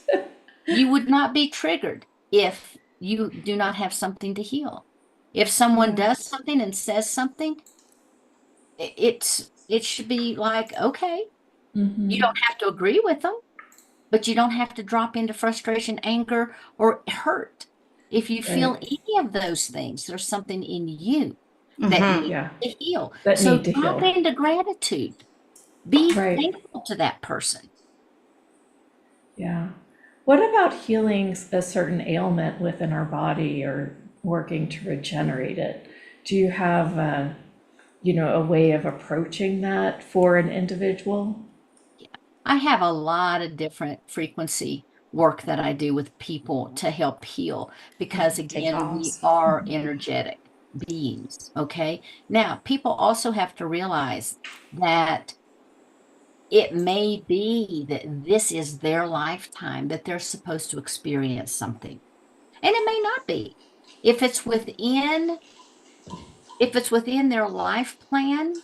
C: You would not be triggered if you do not have something to heal. If someone
A: Yeah.
C: does something and says something, it should be like, okay, you
A: Hmm.
C: don't have to agree with them, but you don't have to drop into frustration, anger, or hurt. If you feel
A: Right.
C: any of those things, there's something in you that
B: Mm-hmm.
C: needs
A: Yeah.
C: to heal.
A: That
C: So
A: need to
C: drop
A: heal.
C: into gratitude. Be
A: Right.
C: thankful to that person.
A: Yeah. What about healing a certain ailment within our body or working to regenerate it? Do you have a way of approaching that for an individual?
C: I have a lot of different frequency work that I do with people to help heal because,
B: Take
C: again, we
B: calls.
C: are energetic beings. Okay. Now, people also have to realize that it may be that this is their lifetime that they're supposed to experience something, and it may not be. If it's within, if it's within their life plan,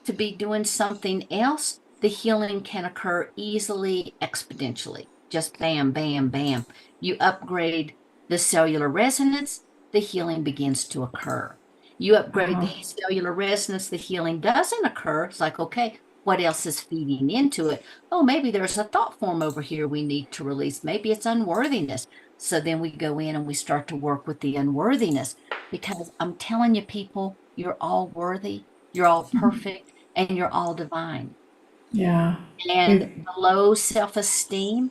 C: to be doing something else, the healing can occur easily, exponentially. Just bam, bam, bam. You upgrade the cellular resonance, the healing begins to occur. You upgrade the
A: Uh-huh.
C: cellular resonance, the healing doesn't occur. It's like, okay, what else is feeding into it? Oh, maybe there's a thought form over here we need to release. Maybe it's unworthiness. So then we go in and we start to work with the unworthiness because I'm telling you, people, you're all worthy, you're all perfect, and you're all divine.
A: Yeah.
C: And
A: We've
C: the low self-esteem,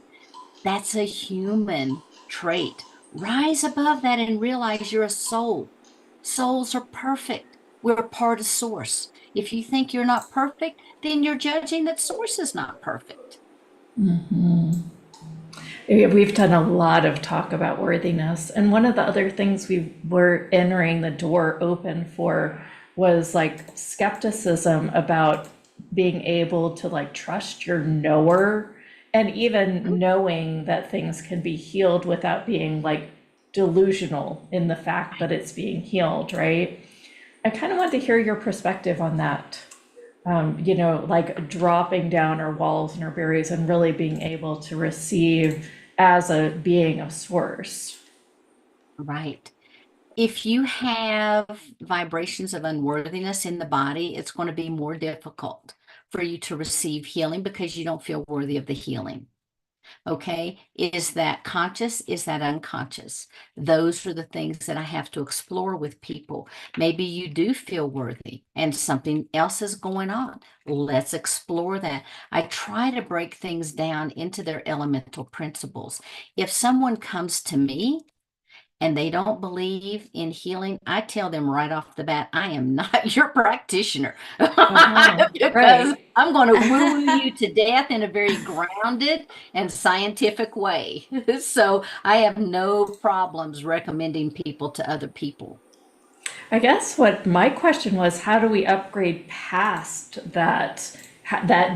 C: that's a human trait. Rise above that and realize you're a soul. Souls are perfect. We're part of source. If you think you're not perfect, then you're judging that source is not perfect.
A: we've done a lot of talk about worthiness, and one of the other things we were entering the door open for was like skepticism about being able to like trust your knower And even knowing that things can be healed without being like delusional in the fact that it's being healed, right? I kind of want to hear your perspective on that. Like dropping down our walls and our barriers and really being able to receive as a being of source.
C: Right. If you have vibrations of unworthiness in the body, it's going to be more difficult for you to receive healing because you don't feel worthy of the healing. Okay. Is that conscious? Is that unconscious? Those are the things that I have to explore with people. Maybe you do feel worthy and something else is going on. Let's explore that. I try to break things down into their elemental principles. If someone comes to me and they don't believe in healing, I tell them right off the bat, I am not your practitioner
A: Uh-huh.
C: because
A: Right.
C: I'm going to woo you to death in a very grounded and scientific way. So I have no problems recommending people to other people.
A: I guess what my question was, how do we upgrade past that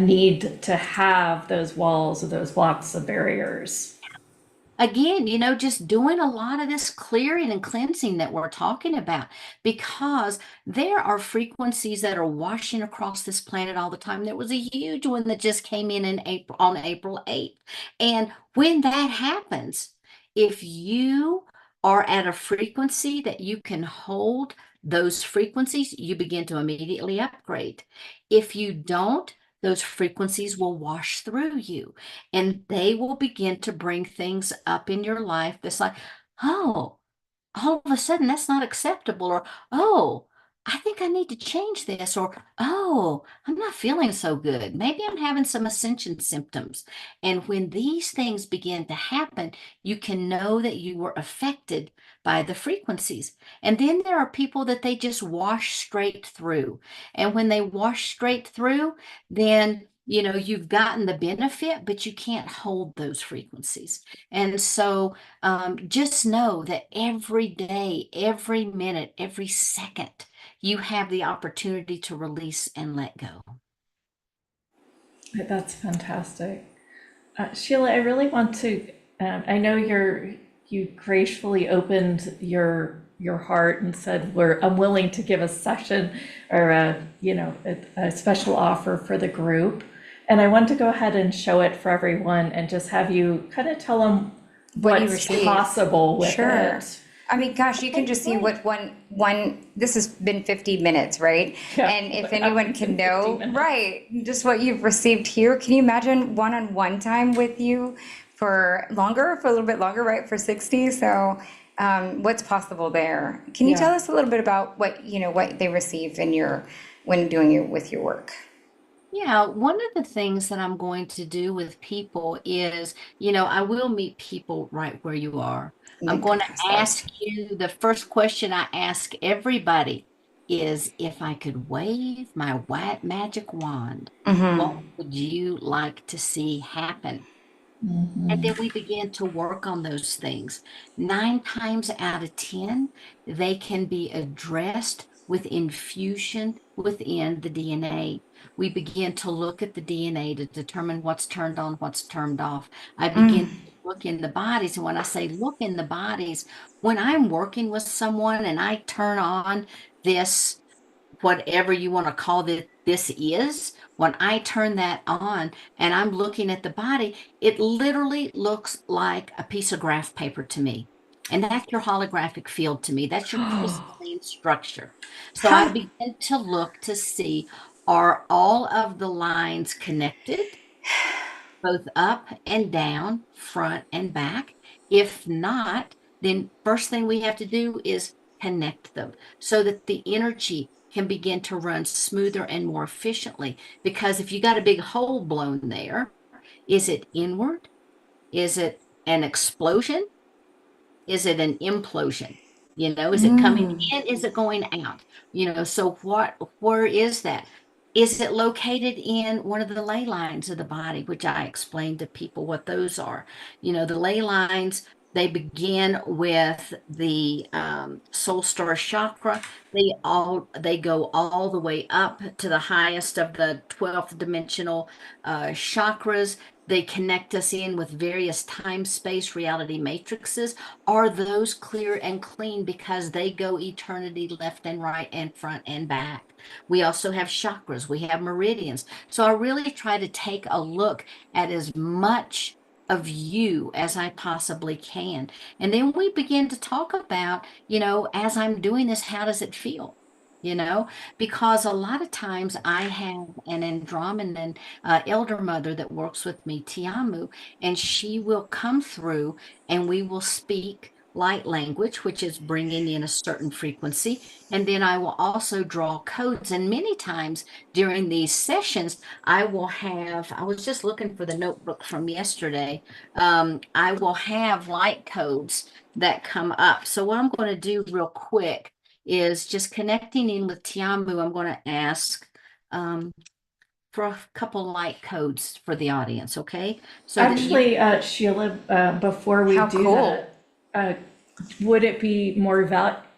A: need to have those walls or those blocks of barriers?
C: Again, just doing a lot of this clearing and cleansing that we're talking about, because there are frequencies that are washing across this planet all the time. There was a huge one that just came in April, on April 8th. And when that happens, if you are at a frequency that you can hold those frequencies, you begin to immediately upgrade. If you don't, those frequencies will wash through you and they will begin to bring things up in your life that's like, oh, all of a sudden that's not acceptable, or oh, I think I need to change this, or oh, I'm not feeling so good. Maybe I'm having some ascension symptoms. And when these things begin to happen, you can know that you were affected by the frequencies. And then there are people that they just wash straight through. And when they wash straight through, then you've gotten the benefit, but you can't hold those frequencies. And so just know that every day, every minute, every second, you have the opportunity to release and let go.
A: That's fantastic. Sheila, I really want to, I know you gracefully opened your heart and said, I'm willing to give a session or a special offer for the group. And I want to go ahead and show it for everyone and just have you kind of tell them
B: What you
A: what's
B: receive.
A: possible with
B: Sure.
A: it.
B: I mean, gosh, you can just see what this has been 50 minutes, right?
A: Yeah,
B: And if
A: like,
B: anyone
A: it's
B: can
A: been 50
B: know,
A: minutes.
B: right, just what you've received here. Can you imagine one-on-one time with you for longer, for a little bit longer, right? For 60. So, what's possible there? Can you tell
A: Yeah.
B: us a little bit about what they receive when doing with your work?
C: Yeah, one of the things that I'm going to do with people is, I will meet people right where you are. I'm
B: Like
C: going to
B: process.
C: ask you, the first question I ask everybody is, if I could wave my white magic wand, what would you like to see happen? And then we begin to work on those things. 9 times out of 10, they can be addressed with infusion within the DNA. We begin to look at the DNA to determine what's turned on, what's turned off. I begin to look in the bodies. And when I say look in the bodies, when I'm working with someone and I turn on this, whatever you want to call this is, when I turn that on and I'm looking at the body, it literally looks like a piece of graph paper to me. And that's your holographic field to me. That's your crystalline structure. So I
A: Huh.
C: begin to look to see, are all of the lines connected, both up and down, front and back? If not, then first thing we have to do is connect them so that the energy can begin to run smoother and more efficiently. Because if you got a big hole blown there, is it inward? Is it an explosion? Is it an implosion? Is it coming in? Is it going out? So where is that? Is it located in one of the ley lines of the body, which I explained to people what those are? The ley lines They begin with the soul star chakra. They go all the way up to the highest of the 12th dimensional chakras. They connect us in with various time space reality matrices. Are those clear and clean because they go eternity left and right and front and back? We also have chakras, we have meridians. So I really try to take a look at as much of you as I possibly can. And then we begin to talk about, as I'm doing this, how does it feel? Because a lot of times I have an Andromedan elder mother that works with me, Tiamu, and she will come through and we will speak light language, which is bringing in a certain frequency. And then I will also draw codes. And many times during these sessions, I was just looking for the notebook from yesterday. I will have light codes that come up. So what I'm going to do real quick is just connecting in with Tiamu. I'm going to ask for a couple light codes for the audience, okay? So
A: Actually, Sheila, before we
B: How
A: do
B: cool.
A: that, would it be more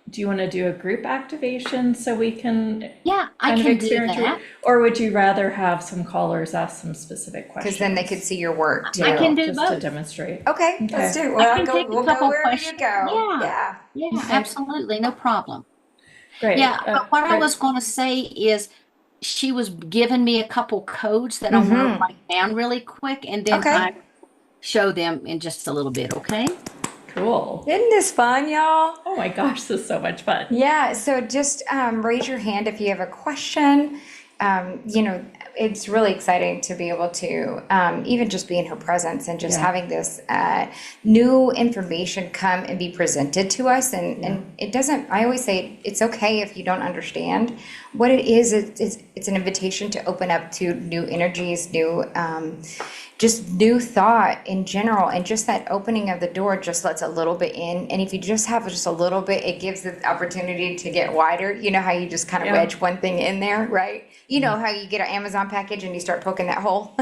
A: do you want to do a group activation so we can
C: yeah, I
A: kind of
C: can do
A: experience
C: that.
A: or would you rather have some callers ask some specific questions?
B: Because then they could see your work too.
C: I can do
A: just to
C: both.
A: demonstrate.
B: Okay, let's do it.
C: I
B: Well,
C: can take a
B: we'll
C: couple
B: go wherever
C: questions.
B: you go.
C: Yeah.
B: Yeah.
C: Yeah, absolutely. No problem.
A: Great.
C: Yeah, but what I
A: great.
C: was going to say is she was giving me a couple codes that I want to write down really quick, and then
B: Okay.
C: I show them in just a little bit, okay?
A: Cool.
B: Isn't this fun, y'all?
A: Oh my gosh, this is so much fun.
B: Yeah, so just raise your hand if you have a question. It's really exciting to be able to even just be in her presence and just
A: Yeah.
B: having this new information come and be presented to us. And it doesn't, I always say it's okay if you don't understand. What it is, it's an invitation to open up to new energies, just new thought in general, and just that opening of the door just lets a little bit in. And if you just have just a little bit, it gives the opportunity to get wider. You know how you just kind of wedge one thing in there, right? You know how you get an Amazon package and you start poking that hole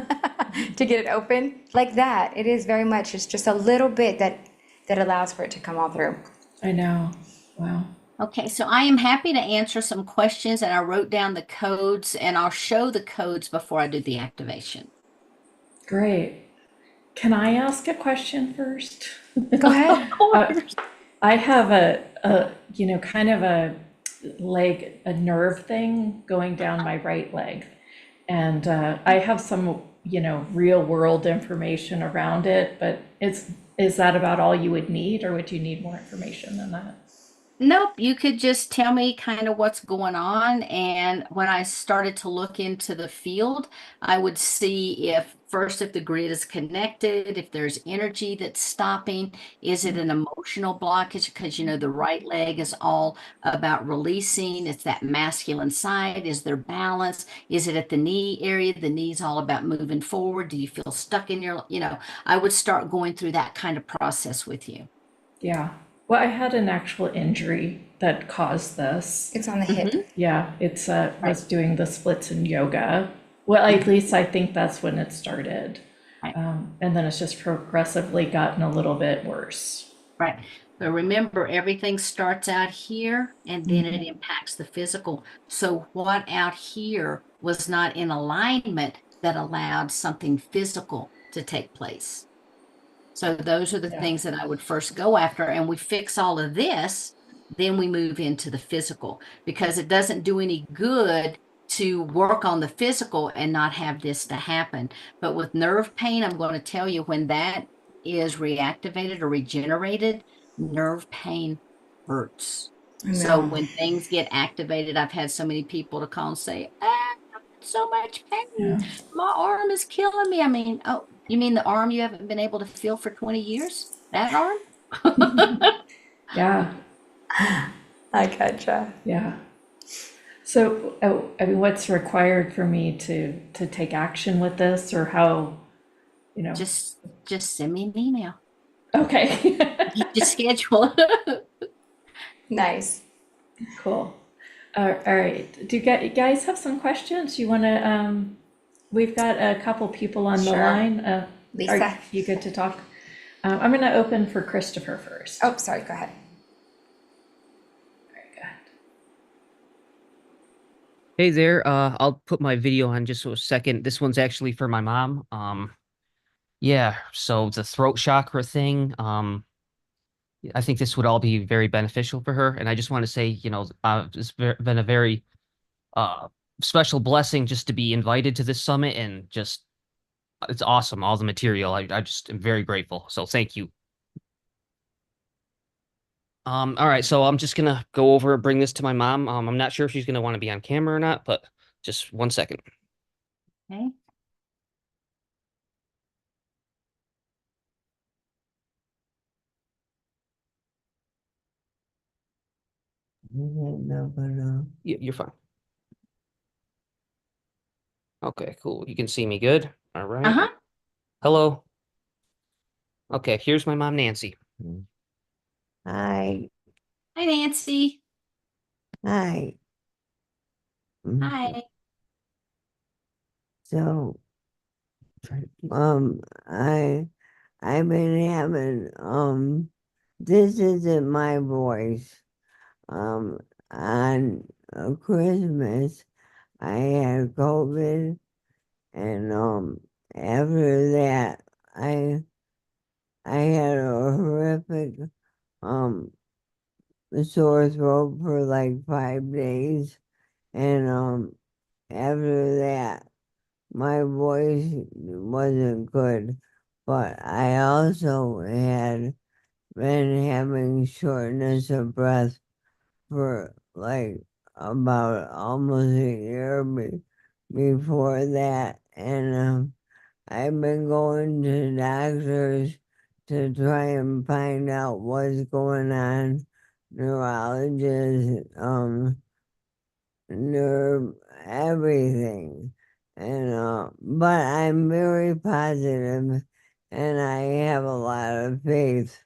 B: to get it open? Like that. It is very much, it's just a little bit that allows for it to come all through.
A: I know. Wow.
C: Okay, so I am happy to answer some questions, and I wrote down the codes, and I'll show the codes before I do the activation.
A: Great. Can I ask a question first?
B: Go ahead.
C: Of course.
A: I have a kind of a nerve thing going down my right leg. And I have some, real world information around it, but is that about all you would need, or would you need more information than that?
C: Nope, you could just tell me kind of what's going on. And when I started to look into the field, I would see if the grid is connected, if there's energy that's stopping, is it an emotional blockage? Because, the right leg is all about releasing. It's that masculine side. Is there balance? Is it at the knee area? The knee's all about moving forward. Do you feel stuck in I would start going through that kind of process with you.
A: Yeah. Well, I had an actual injury that caused this.
B: It's on the hip.
A: Yeah, it's was doing the splits in yoga. Well, at least I think that's when it started.
C: Right.
A: And then it's just progressively gotten a little bit worse.
C: Right. But remember, everything starts out here and then it impacts the physical. So what out here was not in alignment that allowed something physical to take place. So those are the things that I would first go after, and we fix all of this, then we move into the physical, because it doesn't do any good to work on the physical and not have this to happen. But with nerve pain, I'm going to tell you, when that is reactivated or regenerated, nerve pain hurts. So when things get activated, I've had so many people to call and say, so much pain.
A: Yeah.
C: My arm is killing me. I mean, oh, you mean the arm you haven't been able to feel for 20 years? That arm?
A: Yeah.
B: I gotcha.
A: Yeah. So, what's required for me to take action with this, or how,
C: Just send me an email.
A: Okay.
C: Just schedule.
B: Nice.
A: Cool. All right. Do you guys have some questions? You want to, we've got a couple people on the
B: Sure.
A: line.
B: Lisa.
A: Are you good to talk? I'm gonna open for Christopher first.
B: Oh, sorry, go ahead.
A: Very good.
D: Hey there, I'll put my video on just for a second. This one's actually for my mom. Yeah, so the throat chakra thing, I think this would all be very beneficial for her. And I just want to say, been a very uh special blessing just to be invited to this summit and just it's awesome, all the material. I just am very grateful. So thank you. All right, so I'm just gonna go over and bring this to my mom. I'm not sure if she's gonna want to be on camera or not, but just one second.
C: Okay.
D: You're fine. Okay, cool. You can see me good. All right.
C: Uh-huh.
D: Hello. Okay, here's my mom, Nancy.
E: Hi,
C: Hi, Nancy.
E: hi.
C: Hi.
E: So, um, I I've been having this isn't my voice. Um, on Christmas, I had COVID, and after that, I had a horrific um sore throat for like 5 days, and after that. My voice wasn't good, but I also had been having shortness of breath for like about almost a year before that, and I've been going to doctors to try and find out what's going on, neurologists, nerve, everything. And but I'm very positive and I have a lot of faith.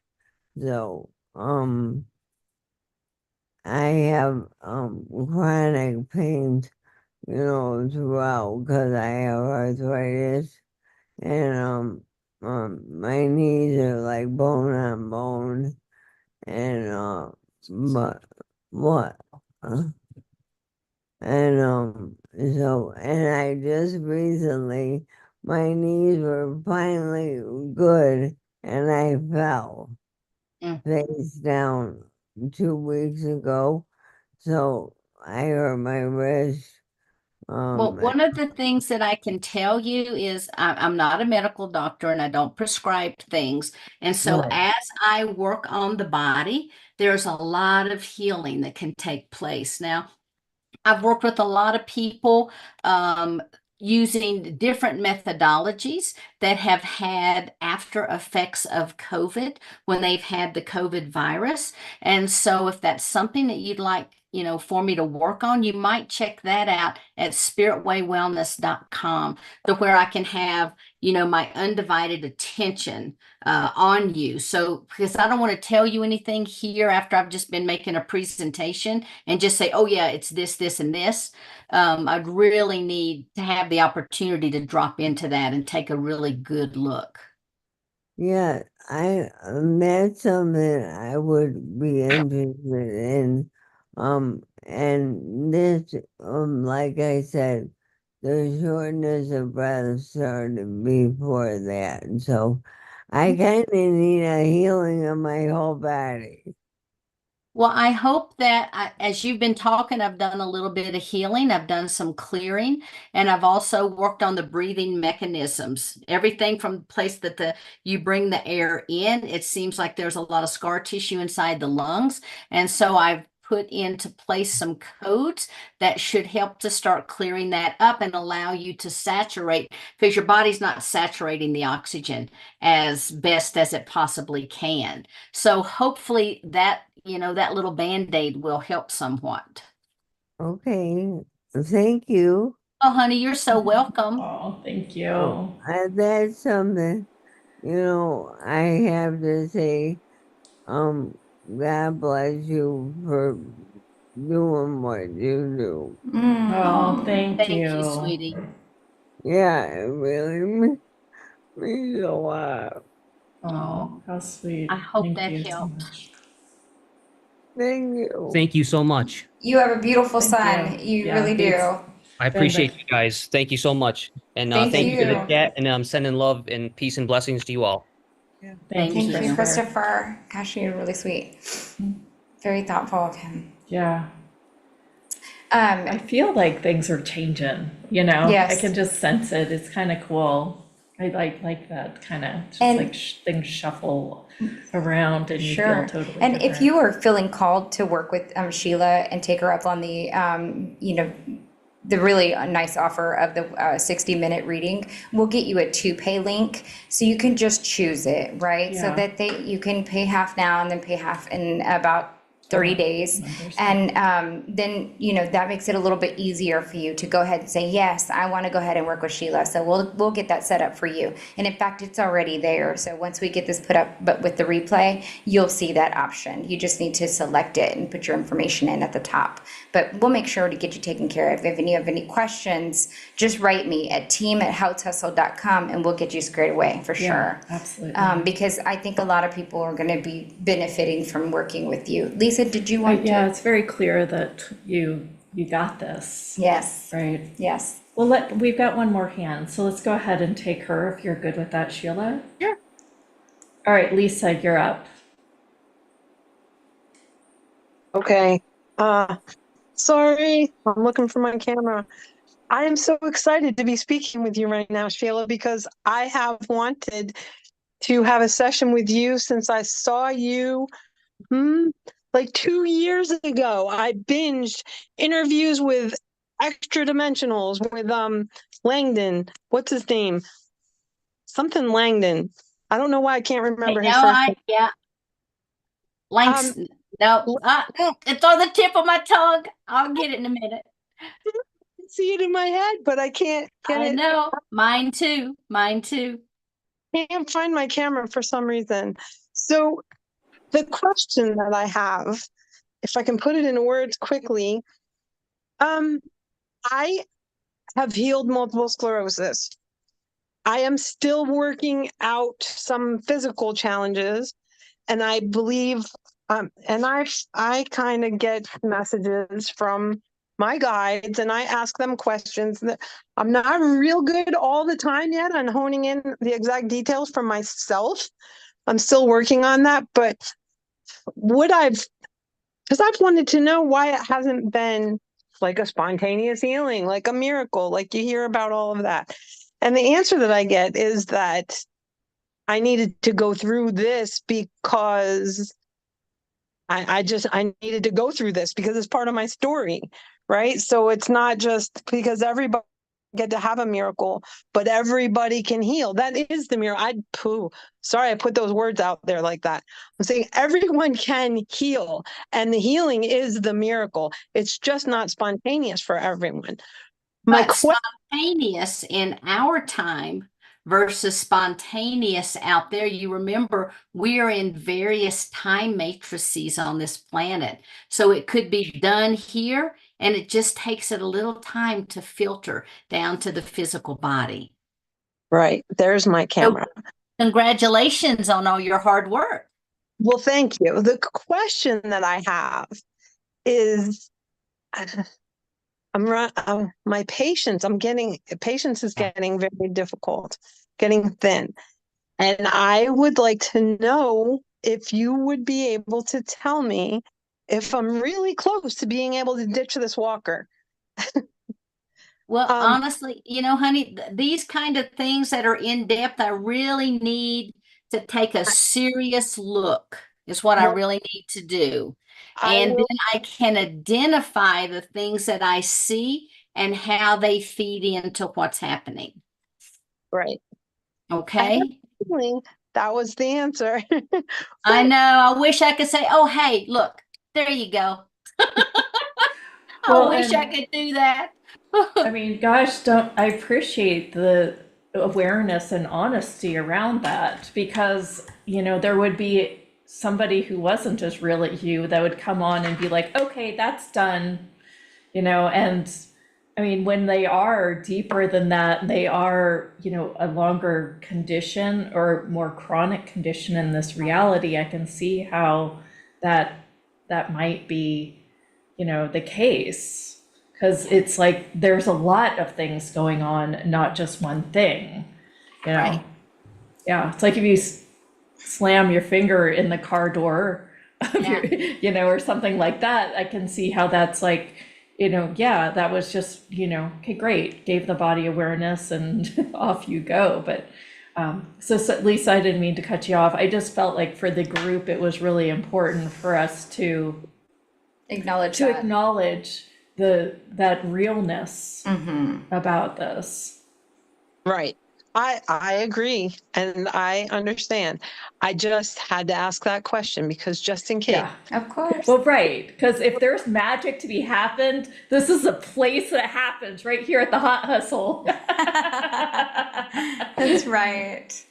E: So I have chronic pains, throughout because I have arthritis and my knees are like bone on bone and but what? And and I just recently, my knees were finally good, and I fell
C: Mm.
E: face down 2 weeks ago. So I hurt my wrist.
C: Well, one of the things that I can tell you is I'm not a medical doctor and I don't prescribe things. And so
E: Right.
C: as I work on the body, there's a lot of healing that can take place. Now, I've worked with a lot of people using different methodologies that have had after effects of COVID when they've had the COVID virus. And so, if that's something that you'd like, for me to work on, you might check that out at spiritwaywellness.com, to where I can have, my undivided attention on you. So, because I don't want to tell you anything here after I've just been making a presentation and just say, oh, yeah, it's this, this, and this. I'd really need to have the opportunity to drop into that and take a really good look.
E: Yeah, that's something I would be interested in. And this, like I said, the shortness of breath started before that. And so I kind of need a healing of my whole body.
C: Well, I hope that as you've been talking, I've done a little bit of healing. I've done some clearing, and I've also worked on the breathing mechanisms. Everything from the place that you bring the air in, it seems like there's a lot of scar tissue inside the lungs, and so I've put into place some codes that should help to start clearing that up and allow you to saturate, because your body's not saturating the oxygen as best as it possibly can. So hopefully that, that little Band-Aid will help somewhat.
E: Okay, thank you.
C: Oh, honey, you're so welcome.
A: Oh, thank
E: Oh,
A: you.
E: that's something, I have to say, God bless you for doing what you do.
A: Oh,
C: Oh,
A: thank
C: thank you,
A: you.
C: sweetie.
E: Yeah, it really means a lot.
A: Oh, how sweet.
C: I hope
A: Thank
C: that
A: you so
C: helped.
A: much.
E: Thank you.
D: Thank you so much.
B: You have a beautiful
A: Thank
B: son.
A: you.
B: You
A: Yeah,
B: really do.
D: I
A: been the-
D: appreciate you guys. Thank you so much. And
B: Thank
D: thank you for the
B: you.
D: chat, and I'm sending love and peace and blessings to you all.
A: Thank
C: Thank
A: you,
B: Thank you,
C: you.
B: Christopher. Gosh, you're really sweet. Very thoughtful of him.
A: Yeah. I feel like things are changing, you know? I
B: Yes.
A: can just sense it. It's kind of cool. I like that kind of, just
B: And-
A: like things shuffle around and you feel
B: Sure.
A: totally
B: And if
A: different.
B: you are feeling called to work with Sheila and take her up on the, the really nice offer of the 60-minute reading, we'll get you a to-pay link so you can just choose it, right? So
A: Yeah.
B: that you can pay half now and then pay half in about 30 days. And then, that makes it a little bit easier for you to go ahead and say, yes, I want to go ahead and work with Sheila. So we'll get that set up for you. And in fact, it's already there. So once we get this put up, but with the replay, you'll see that option. You just need to select it and put your information in at the top. But we'll make sure to get you taken care of. If you have any questions, just write me at team@houtushustle.com and we'll get you squared away for
A: Yeah,
B: sure.
A: absolutely.
B: Because I think a lot of people are going to be benefiting from working with you. Lisa, did you want
A: Yeah,
B: to?
A: it's very clear that you got this,
B: Yes,
A: right?
B: yes.
A: Well, we've got one more hand, so let's go ahead and take her if you're good with that, Sheila.
C: Sure.
A: All right, Lisa, you're up.
F: Okay. Sorry, I'm looking for my camera. I am so excited to be speaking with you right now, Sheila, because I have wanted to have a session with you since I saw you like 2 years ago. I binged interviews with extra dimensionals with Langdon. What's his name? Something Langdon. I don't know why I can't remember his first name.
C: Yeah. Langston. No, it's on the tip of my tongue. I'll get it in a minute.
F: See it in my head, but I can't get
C: I
F: it.
C: know. Mine too. Mine too.
F: Can't find my camera for some reason. So the question that I have, if I can put it in words quickly, I have healed multiple sclerosis. I am still working out some physical challenges, and I believe, and I kind of get messages from my guides, and I ask them questions that I'm not real good all the time yet on honing in the exact details for myself. I'm still working on that, but because I've wanted to know why it hasn't been like a spontaneous healing, like a miracle, like you hear about all of that. And the answer that I get is that I needed to go through this because I needed to go through this because it's part of my story, right? So it's not just because everybody get to have a miracle, but everybody can heal. That is the miracle. Sorry, I put those words out there like that. I'm saying everyone can heal, and the healing is the miracle. It's just not spontaneous for everyone.
C: But spontaneous in our time versus spontaneous out there. You remember we are in various time matrices on this planet. So it could be done here, and it just takes it a little time to filter down to the physical body.
F: Right. There's my camera.
C: So congratulations on all your hard work.
F: Well, thank you. The question that I have is my patience. Patience is getting very difficult, getting thin. And I would like to know if you would be able to tell me if I'm really close to being able to ditch this walker.
C: Well, honestly, honey, these kind of things that are in depth, I really need to take a serious look, is what I really need to do. And then I can identify the things that I see and how they feed into what's happening.
F: Right.
C: Okay.
F: That was the answer.
C: I know. I wish I could say, oh, hey, look, there you go. I wish I could do that.
A: I mean, gosh, I appreciate the awareness and honesty around that because, there would be somebody who wasn't as real as you that would come on and be like, okay, that's done, and I mean, when they are deeper than that, they are, a longer condition or more chronic condition in this reality. I can see how that might be, the case. Because it's like there's a lot of things going on, not just one thing,
C: Right.
A: Yeah, it's like if you slam your finger in the car door of your, or something like that, I can see how that's like, yeah, that was just, okay, great, gave the body awareness and off you go. But so Lisa, I didn't mean to cut you off. I just felt like for the group, it was really important for us to
B: Acknowledge
A: that realness about this.
F: Right. I agree and I understand. I just had to ask that question because just in case.
A: Yeah.
B: Of course.
A: Well, right, because if there's magic to be happened, this is a place that happens right here at the Hot Hustle.
B: That's right.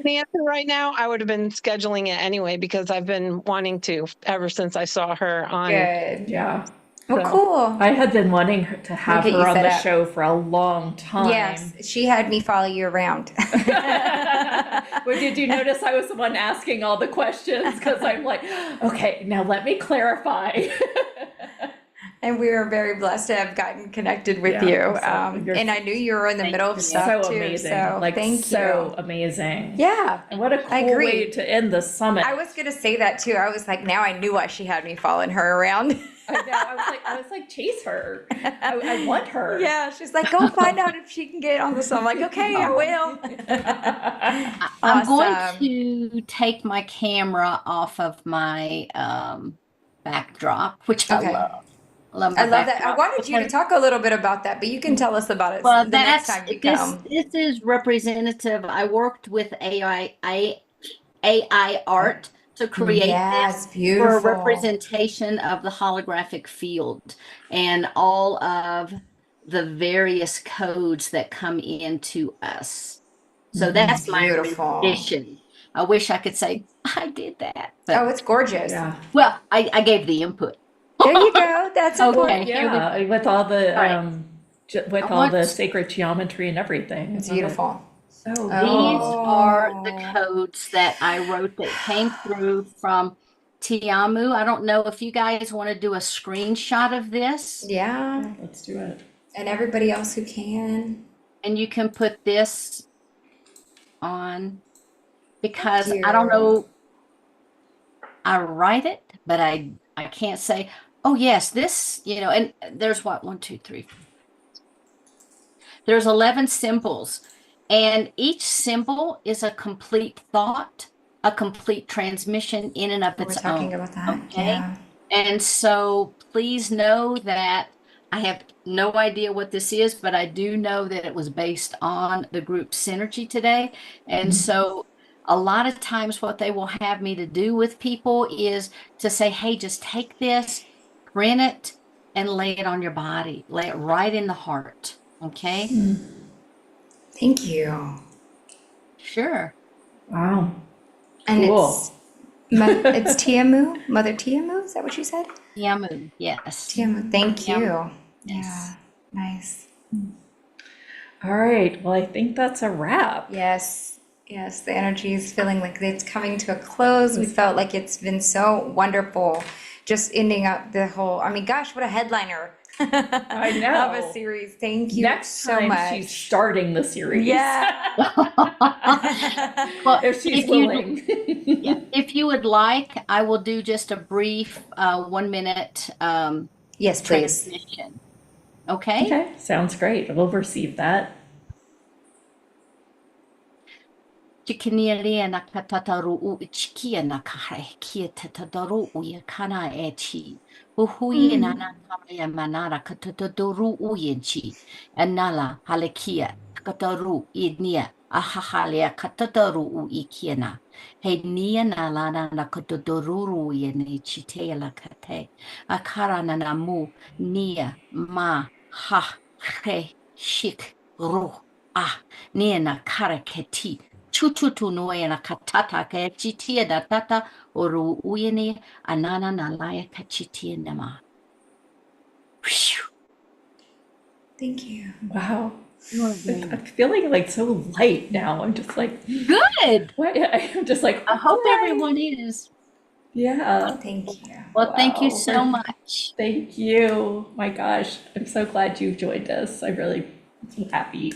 F: The answer right now, I would have been scheduling it anyway because I've been wanting to ever since I saw her on.
B: Good.
A: Yeah.
B: Well,
A: So,
B: cool.
A: I had been wanting to have
B: get
A: her
B: you
A: on
B: set
A: the
B: up.
A: show for a long time.
B: Yes, she had me follow you around.
A: Well, did you notice I was the one asking all the questions? Because I'm like, okay, now let me clarify.
B: And we were very blessed to have gotten connected with
A: Yeah,
B: you.
A: so you're
B: And I knew you were in the middle of
C: you.
B: stuff
A: So
B: too.
A: amazing.
B: So
A: Like,
B: thank
A: so
B: you.
A: amazing.
B: Yeah.
A: And what a
B: I
A: cool
B: agree.
A: way to end the summit.
B: I was gonna say that too. I was like, now I knew why she had me following her around.
A: I know. I was like, chase her. I want her.
B: Yeah, she's like, go find out if she can get on the. So I'm like, okay, I will.
C: I'm going
B: Awesome.
C: to take my camera off of my backdrop, which
B: Okay.
C: I love. Love
B: I
C: my
B: love that. I
C: backdrop.
B: wanted you to talk a little bit about that, but you can tell us about it
C: Well,
B: the next
C: that's
B: time you
C: this.
B: come.
C: This is representative. I worked with AI art to create
B: Yes,
C: this for a
B: beautiful.
C: representation of the holographic field and all of the various codes that come into us. So that's my
B: Beautiful.
C: rendition. I wish I could say I did that, but
B: Oh, it's gorgeous.
A: Yeah.
C: well, I gave the input.
B: There you go. That's
C: Okay.
B: important.
C: here we
A: Yeah, with all the
C: Right.
A: with
C: I
A: all
C: want-
A: the sacred geometry and everything.
B: It's
A: I love it.
B: beautiful.
A: So
C: These
B: Oh.
C: are the codes that I wrote that came through from Tiamu. I don't know if you guys want to do a screenshot of this,
B: Yeah.
A: cool. Let's do it.
B: And everybody else who can.
C: and you can put this on because
B: Thank
C: I don't
B: you.
C: know. I write it, but I can't say, oh yes, this, and there's what, 1, 2, 3, 4. There's 11 symbols, and each symbol is a complete thought, a complete transmission in and of
B: We're
C: its
B: talking
C: own.
B: about that.
C: Okay.
B: Yeah.
C: And so please know that I have no idea what this is, but I do know that it was based on the group synergy today. And so a lot of times what they will have me to do with people is to say, hey, just take this, print it, and lay it on your body. Lay it right in the heart. Okay?
B: Thank you.
C: Sure.
A: Wow.
B: And
A: Cool.
B: it's Tiamu, Mother Tiamu. Is that what you said?
C: Yamu, yes.
B: Tiamu. Thank you.
C: Tiamu.
B: Yeah.
C: Yes.
B: Nice.
A: All right. Well, I think that's a wrap.
B: Yes. Yes. The energy is feeling like it's coming to a close. We felt like it's been so wonderful. Just ending up the whole. I mean, gosh, what a headliner!
A: I know.
B: Of a series. Thank you
A: Next
B: so
A: time
B: much.
A: she's starting the series.
B: Yeah.
C: Well,
A: If she's
C: if you-
A: willing.
C: Yeah, if you would like, I will do just a brief 1-minute
B: Yes, please.
C: transmission. Okay?
A: Okay, sounds great. We'll receive that.
C: Chikinia na katataru u ichikia na kahe kia tatadaru u yakana echi. Uhui na na kamaya manara katataru u yenchi. Anala halekia kataru idnia ahahalea katataru u ikiana. He nia na lana na katataru yene chitea la kate. Akara na na mu nia ma ha he shik ru ah nia na karaketi. Chuchutu noe na katata ka chitia da tata oru uyene anana na laya ka chitia nama.
B: Thank you.
A: Wow.
C: You are very
A: I'm feeling like so light now. I'm just like,
C: good.
A: what? I'm just like,
C: I hope
A: "Hooray."
C: everyone is.
A: Yeah.
B: Thank you.
C: Well, thank you
A: Wow.
C: so much.
A: Thank you. My gosh. I'm so glad you joined us. I really am happy.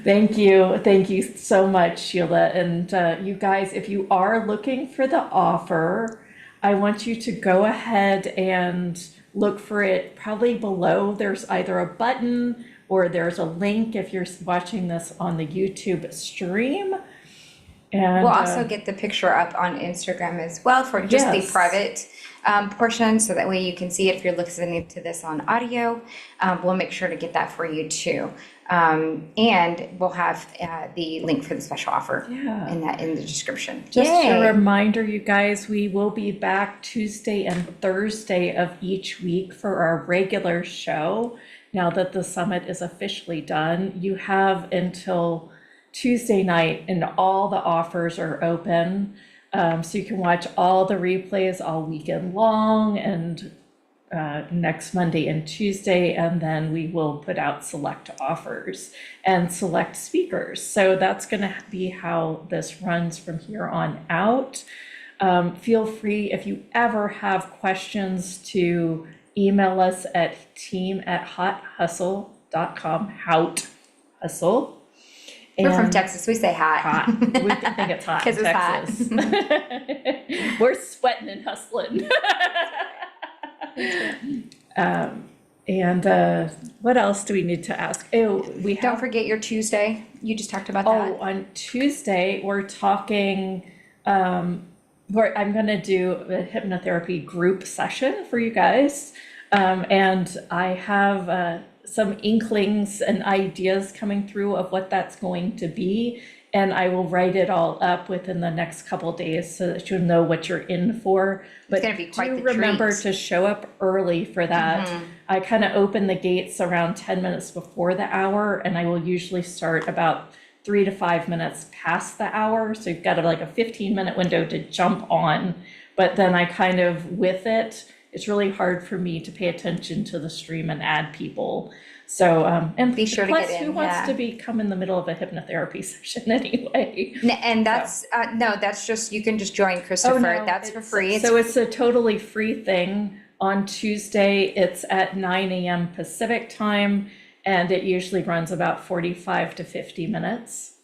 A: Thank you. Thank you so much, Sheila. And you guys, if you are looking for the offer, I want you to go ahead and look for it probably below. There's either a button or there's a link if you're watching this on the YouTube stream. And
B: We'll also get the picture up on Instagram as well for just the
A: yes.
B: private portion, so that way you can see it if you're listening to this on audio. We'll make sure to get that for you too. And we'll have the link for the special offer
A: Yeah.
B: in the description.
A: Just
B: Yay.
A: a reminder, you guys, we will be back Tuesday and Thursday of each week for our regular show. Now that the summit is officially done, you have until Tuesday night and all the offers are open. So you can watch all the replays all weekend long and next Monday and Tuesday, and then we will put out select offers and select speakers. So that's going to be how this runs from here on out. Feel free, if you ever have questions, to email us at team@hauthustle.com, Haute Hustle.
B: We're from
A: And-
B: Texas. We say hot.
A: Hot. We can think it's hot in
B: 'Cause it's hot.
A: Texas. We're sweating and hustling. And what else do we need to ask? Oh, we
B: Don't
A: have,
B: forget your Tuesday. You just talked about
A: oh,
B: that.
A: on Tuesday, we're talking, where I'm gonna do a hypnotherapy group session for you guys. And I have some inklings and ideas coming through of what that's going to be. And I will write it all up within the next couple days so that you'll know what you're in for. But
B: gonna be quite
A: do
B: the
A: remember
B: treat.
A: to show up early for that. I kind of open the gates around 10 minutes before the hour, and I will usually start about 3 to 5 minutes past the hour. So you've got like a 15-minute window to jump on. But then I kind of, with it, it's really hard for me to pay attention to the stream and add people. So, and
B: Be sure to
A: plus,
B: get in,
A: who wants
B: yeah.
A: to come in the middle of a hypnotherapy session anyway?
B: And that's no, that's just, you can just join,
A: Oh,
B: Christopher.
A: no,
B: That's for
A: it's-
B: free.
A: So it's a totally free thing. On Tuesday, it's at 9 a.m. Pacific time, and it usually runs about 45 to 50 minutes.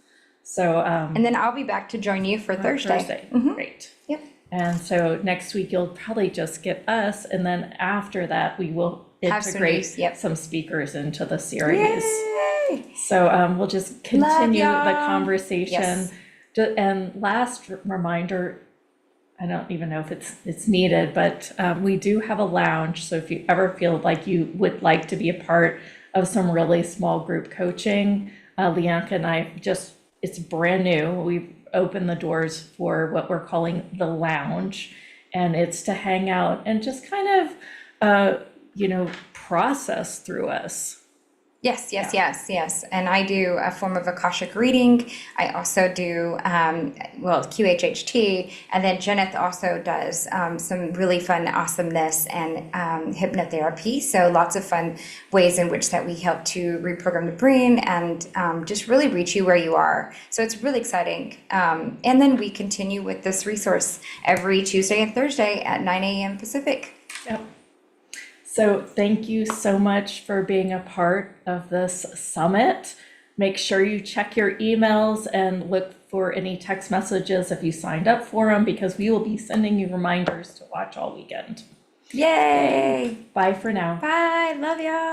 A: So,
B: And then I'll be back to join you for Thursday.
A: Great.
B: Yep.
A: And so next week, you'll probably just get us, and then after that, we will
B: Have some
A: integrate
B: news, yep.
A: some speakers into the series.
B: Yay!
A: So we'll just continue the
B: y'all.
A: conversation.
B: Yes.
A: And last reminder, I don't even know if it's needed, but we do have a lounge. So if you ever feel like you would like to be a part of some really small group coaching, Lianka and I it's brand new. We've opened the doors for what we're calling the lounge. And it's to hang out and just kind of, process through us.
B: Yes. And I do a form of Akashic reading. I also do, QHHT. And then Jeneth also does some really fun awesomeness and hypnotherapy. So lots of fun ways in which that we help to reprogram the brain and just really reach you where you are. So it's really exciting. And then we continue with this resource every Tuesday and Thursday at 9 a.m. Pacific.
A: Yep. So thank you so much for being a part of this summit. Make sure you check your emails and look for any text messages if you signed up for them, because we will be sending you reminders to watch all weekend.
B: Yay!
A: Bye for now.
B: Bye. Love y'all.